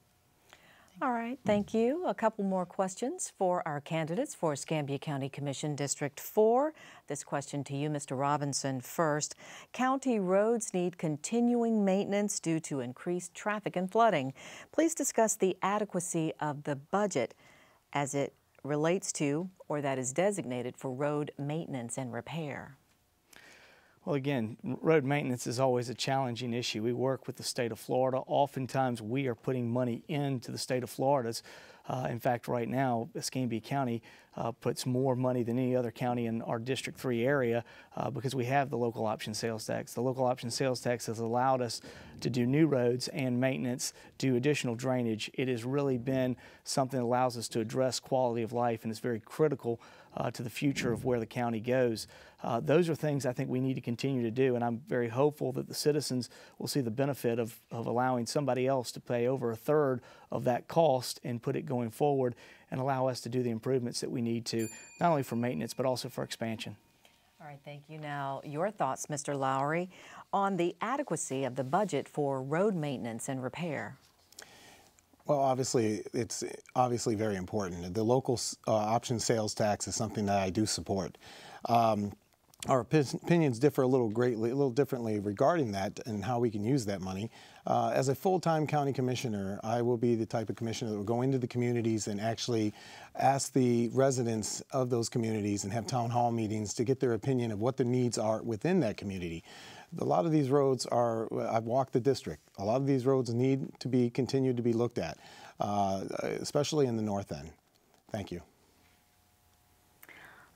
All right, thank you. A couple more questions for our candidates for Escambia County Commission District 4. This question to you, Mr. Robinson, first. County roads need continuing maintenance due to increased traffic and flooding. Please discuss the adequacy of the budget as it relates to or that is designated for road maintenance and repair. Well, again, road maintenance is always a challenging issue. We work with the state of Florida. Oftentimes we are putting money into the state of Florida's. In fact, right now, Escambia County puts more money than any other county in our District 3 area because we have the local option sales tax. The local option sales tax has allowed us to do new roads and maintenance, do additional drainage. It has really been something that allows us to address quality of life, and it's very critical to the future of where the county goes. Those are things I think we need to continue to do, and I'm very hopeful that the citizens will see the benefit of allowing somebody else to pay over 1/3 of that cost and put it going forward and allow us to do the improvements that we need to, not only for maintenance but also for expansion. All right, thank you. Now, your thoughts, Mr. Lowry, on the adequacy of the budget for road maintenance and repair. Well, obviously, it's obviously very important. The local option sales tax is something that I do support. Our opinions differ a little differently regarding that and how we can use that money. As a full-time county commissioner, I will be the type of commissioner that will go into the communities and actually ask the residents of those communities and have town hall meetings to get their opinion of what the needs are within that community. A lot of these roads are, I've walked the district, a lot of these roads need to be continued to be looked at, especially in the north end. Thank you.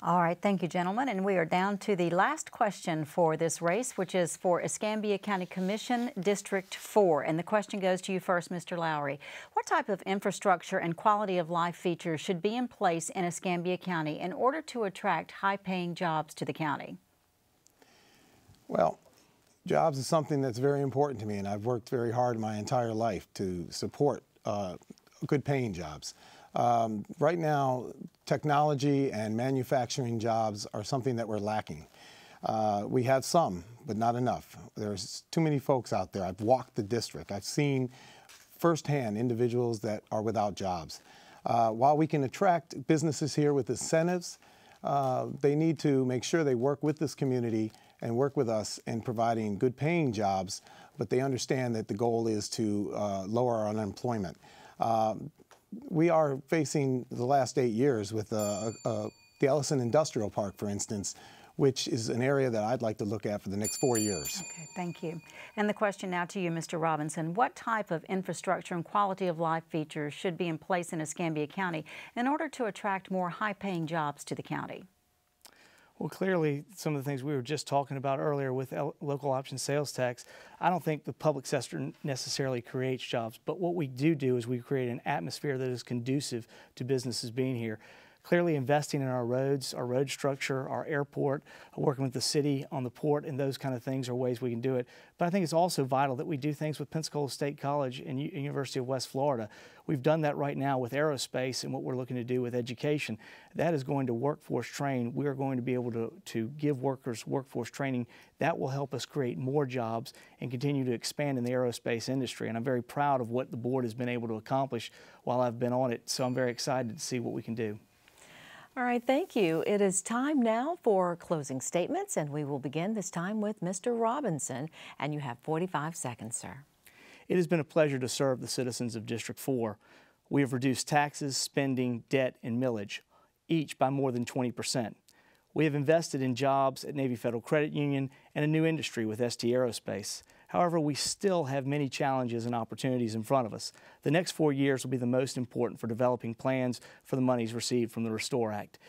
All right, thank you, gentlemen. And we are down to the last question for this race, which is for Escambia County Commission District 4. And the question goes to you first, Mr. Lowry. What type of infrastructure and quality of life features should be in place in Escambia County in order to attract high-paying jobs to the county? Well, jobs is something that's very important to me, and I've worked very hard my entire life to support good-paying jobs. Right now, technology and manufacturing jobs are something that we're lacking. We have some, but not enough. There's too many folks out there. I've walked the district. I've seen firsthand individuals that are without jobs. While we can attract businesses here with incentives, they need to make sure they work with this community and work with us in providing good paying jobs, but they understand that the goal is to lower our unemployment. We are facing the last 8 years with the Ellison Industrial Park, for instance, which is an area that I'd like to look at for the next 4 years. Okay, thank you. And the question now to you, Mr. Robinson. What type of infrastructure and quality of life features should be in place in Escambia County in order to attract more high-paying jobs to the county? Well, clearly, some of the things we were just talking about earlier with local option sales tax, I don't think the public sector necessarily creates jobs, but what we do is we create an atmosphere that is conducive to businesses being here. Clearly investing in our roads, our road structure, our airport, working with the city on the port, and those kind of things are ways we can do it. But I think it's also vital that we do things with Pensacola State College and University of West Florida. We've done that right now with aerospace and what we're looking to do with education. That is going to workforce train. We are going to be able to give workers workforce training. That will help us create more jobs and continue to expand in the aerospace industry. And I'm very proud of what the board has been able to accomplish while I've been on it. So I'm very excited to see what we can do. All right, thank you. It is time now for closing statements, and we will begin this time with Mr. Robinson, and you have 45 seconds, sir. It has been a pleasure to serve the citizens of District 4. We have reduced taxes, spending, debt, and millage, each by more than 20%. We have invested in jobs at Navy Federal Credit Union and a new industry with ST Aerospace. However, we still have many challenges and opportunities in front of us. The next 4 years will be the most important for developing plans for the monies received from the Restore Act.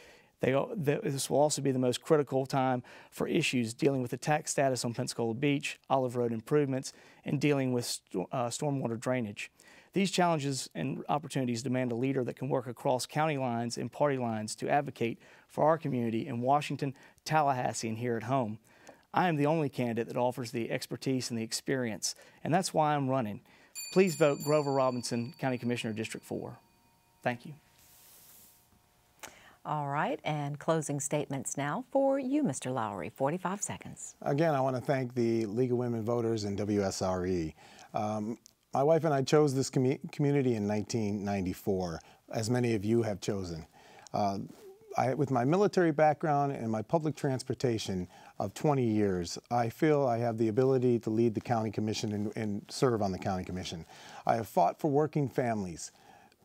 This will also be the most critical time for issues dealing with the tax status on Pensacola Beach, Olive Road improvements, and dealing with stormwater drainage. These challenges and opportunities demand a leader that can work across county lines and party lines to advocate for our community in Washington, Tallahassee, and here at home. I am the only candidate that offers the expertise and the experience, and that's why I'm running. Please vote Grover Robinson, County Commissioner, District 4. Thank you. All right, and closing statements now for you, Mr. Lowry, 45 seconds. Again, I want to thank the League of Women Voters and WSRE. My wife and I chose this community in 1994, as many of you have chosen. With my military background and my public transportation of 20 years, I feel I have the ability to lead the county commission and serve on the county commission. I have fought for working families,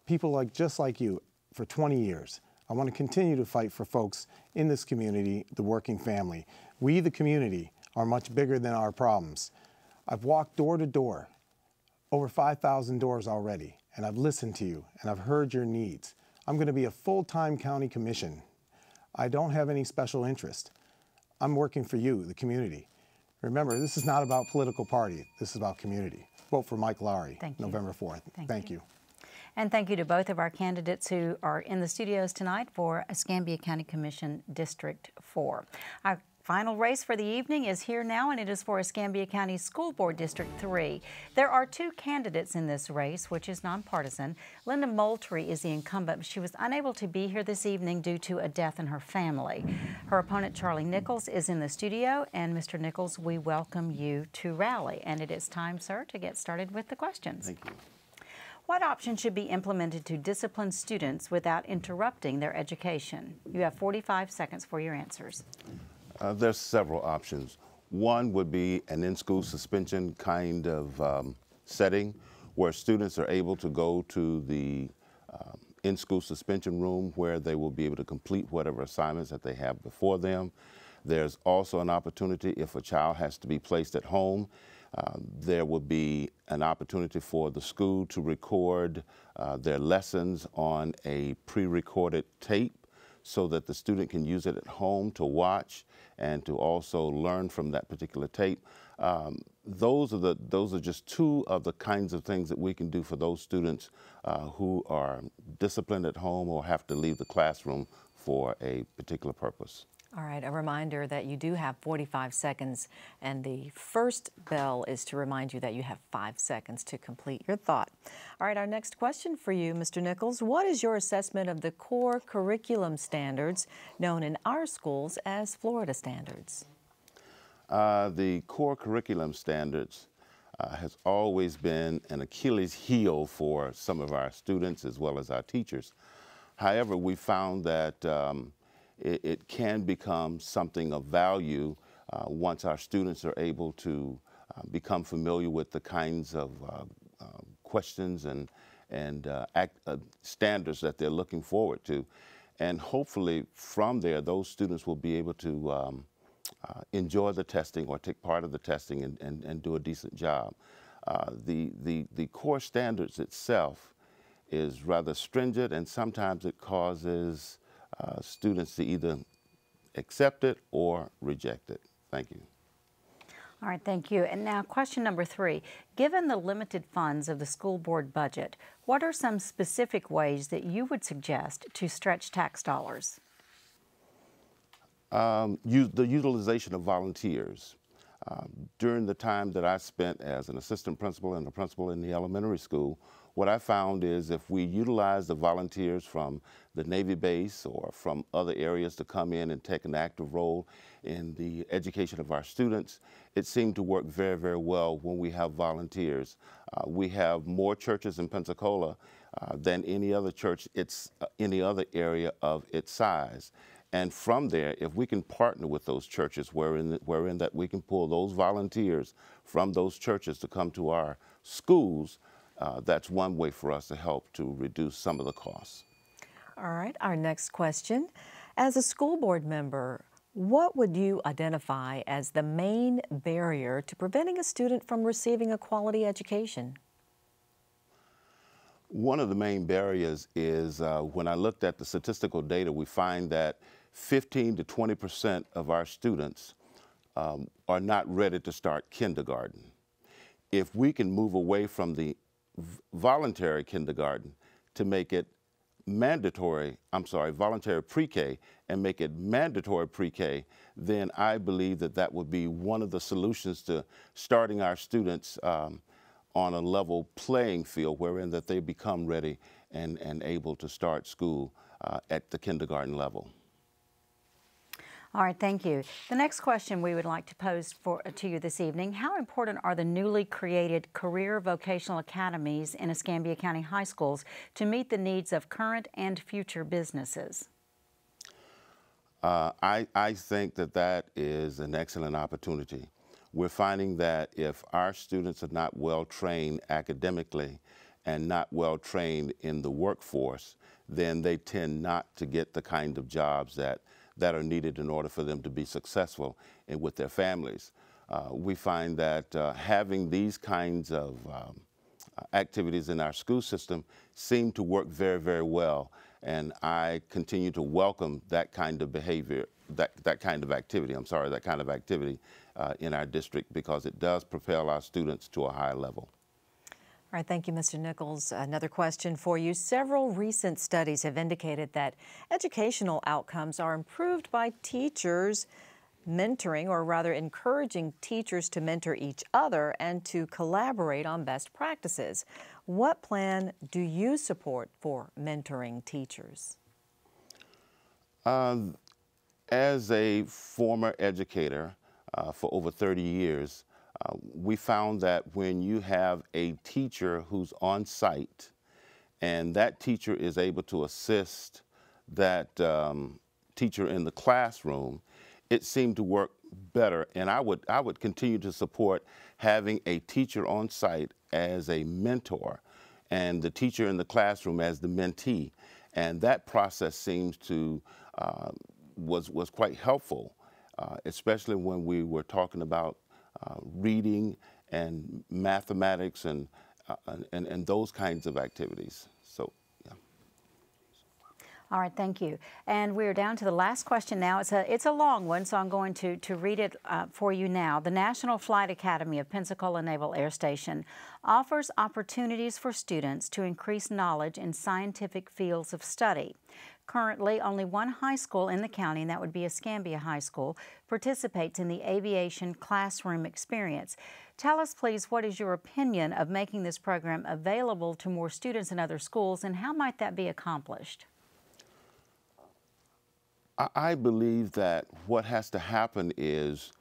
people just like you, for 20 years. I want to continue to fight for folks in this community, the working family. We, the community, are much bigger than our problems. I've walked door to door, over 5,000 doors already, and I've listened to you, and I've heard your needs. I'm going to be a full-time county commission. I don't have any special interest. I'm working for you, the community. Remember, this is not about political party. This is about community. Vote for Mike Lowry, November 4th. Thank you. And thank you to both of our candidates who are in the studios tonight for Escambia County Commission District 4. Our final race for the evening is here now, and it is for Escambia County School Board District 3. There are two candidates in this race, which is nonpartisan. Linda Moultrie is the incumbent. She was unable to be here this evening due to a death in her family. Her opponent, Charlie Nichols, is in the studio, and Mr. Nichols, we welcome you to Raleigh. And it is time, sir, to get started with the questions. Thank you. What option should be implemented to discipline students without interrupting their education? You have 45 seconds for your answers. There's several options. One would be an in-school suspension kind of setting where students are able to go to the in-school suspension room where they will be able to complete whatever assignments that they have before them. There's also an opportunity if a child has to be placed at home. There will be an opportunity for the school to record their lessons on a pre-recorded tape so that the student can use it at home to watch and to also learn from that particular tape. Those are just two of the kinds of things that we can do for those students who are disciplined at home or have to leave the classroom for a particular purpose. All right, a reminder that you do have 45 seconds, and the first bell is to remind you that you have 5 seconds to complete your thought. All right, our next question for you, Mr. Nichols. What is your assessment of the core curriculum standards known in our schools as Florida standards? The core curriculum standards has always been an Achilles heel for some of our students as well as our teachers. However, we found that it can become something of value once our students are able to become familiar with the kinds of questions and standards that they're looking forward to. And hopefully from there, those students will be able to enjoy the testing or take part of the testing and do a decent job. The core standards itself is rather stringent, and sometimes it causes students to either accept it or reject it. Thank you. All right, thank you. And now question number 3. Given the limited funds of the school board budget, what are some specific ways that you would suggest to stretch tax dollars? The utilization of volunteers. During the time that I spent as an assistant principal and a principal in the elementary school, what I found is if we utilize the volunteers from the Navy base or from other areas to come in and take an active role in the education of our students, it seemed to work very, very well when we have volunteers. We have more churches in Pensacola than any other church, any other area of its size. And from there, if we can partner with those churches wherein that we can pull those volunteers from those churches to come to our schools, that's one way for us to help to reduce some of the costs. All right, our next question. As a school board member, what would you identify as the main barrier to preventing a student from receiving a quality education? One of the main barriers is when I looked at the statistical data, we find that 15 to 20% of our students are not ready to start kindergarten. If we can move away from the voluntary kindergarten to make it voluntary pre-K and make it mandatory pre-K, then I believe that that would be one of the solutions to starting our students on a level playing field wherein that they become ready and able to start school at the kindergarten level. All right, thank you. The next question we would like to pose to you this evening: how important are the newly created career vocational academies in Escambia County high schools to meet the needs of current and future businesses? I think that that is an excellent opportunity. We're finding that if our students are not well trained academically and not well trained in the workforce, then they tend not to get the kind of jobs that are needed in order for them to be successful and with their families. We find that having these kinds of activities in our school system seem to work very, very well, and I continue to welcome that kind of behavior, that kind of activity in our district, because it does propel our students to a higher level. All right, thank you, Mr. Nichols. Another question for you. Several recent studies have indicated that educational outcomes are improved by teachers mentoring, or rather encouraging teachers to mentor each other and to collaborate on best practices. What plan do you support for mentoring teachers? As a former educator for over 30 years, we found that when you have a teacher who's on site and that teacher is able to assist that teacher in the classroom, it seemed to work better. And I would continue to support having a teacher on site as a mentor and the teacher in the classroom as the mentee. And that process seems to was quite helpful, especially when we were talking about reading and mathematics and those kinds of activities. So, yeah. All right, thank you. And we're down to the last question now. It's a long one, so I'm going to read it for you now. The National Flight Academy of Pensacola Naval Air Station offers opportunities for students to increase knowledge in scientific fields of study. Currently, only one high school in the county, and that would be Escambia High School, participates in the aviation classroom experience. Tell us, please, what is your opinion of making this program available to more students in other schools, and how might that be accomplished? I believe that what has to happen is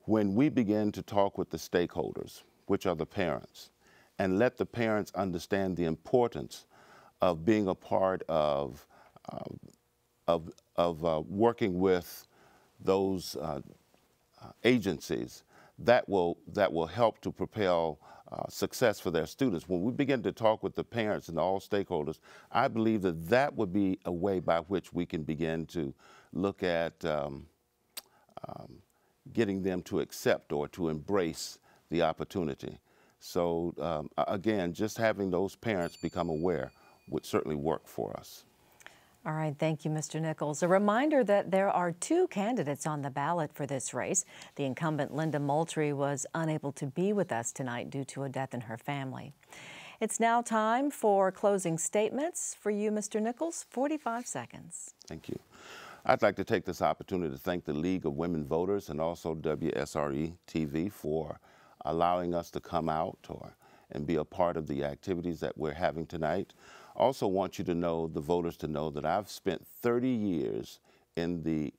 when we begin to talk with the stakeholders, which are the parents, and let the parents understand the importance of being a part of working with those agencies, that will help to propel success for their students. When we begin to talk with the parents and all stakeholders, I believe that that would be a way by which we can begin to look at getting them to accept or to embrace the opportunity. So again, just having those parents become aware would certainly work for us. All right, thank you, Mr. Nichols. A reminder that there are 2 candidates on the ballot for this race. The incumbent Linda Moultrie was unable to be with us tonight due to a death in her family. It's now time for closing statements. For you, Mr. Nichols, 45 seconds. Thank you. I'd like to take this opportunity to thank the League of Women Voters and also WSRE TV for allowing us to come out and be a part of the activities that we're having tonight. Also want you to know, the voters to know, that I've spent 30 years in the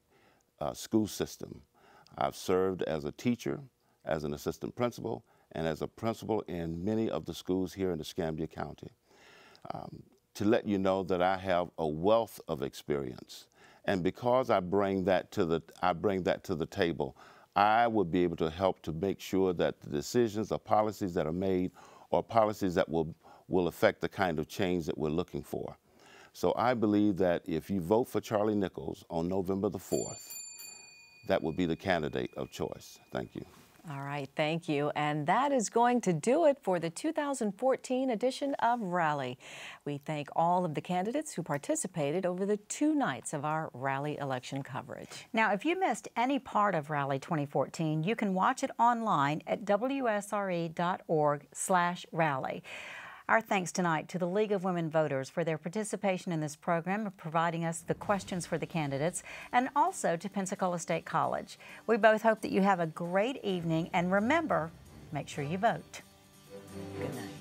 school system. I've served as a teacher, as an assistant principal, and as a principal in many of the schools here in Escambia County. To let you know that I have a wealth of experience, and because I bring that to the table, I will be able to help to make sure that the decisions or policies that are made are policies that will affect the kind of change that we're looking for. So I believe that if you vote for Charlie Nichols on November the 4th, that will be the candidate of choice. Thank you. All right, thank you. And that is going to do it for the 2014 edition of Rally. We thank all of the candidates who participated over the 2 nights of our Rally election coverage. Now, if you missed any part of Rally 2014, you can watch it online at wsre.org/rally. Our thanks tonight to the League of Women Voters for their participation in this program of providing us the questions for the candidates, and also to Pensacola State College. We both hope that you have a great evening, and remember, make sure you vote. Good night.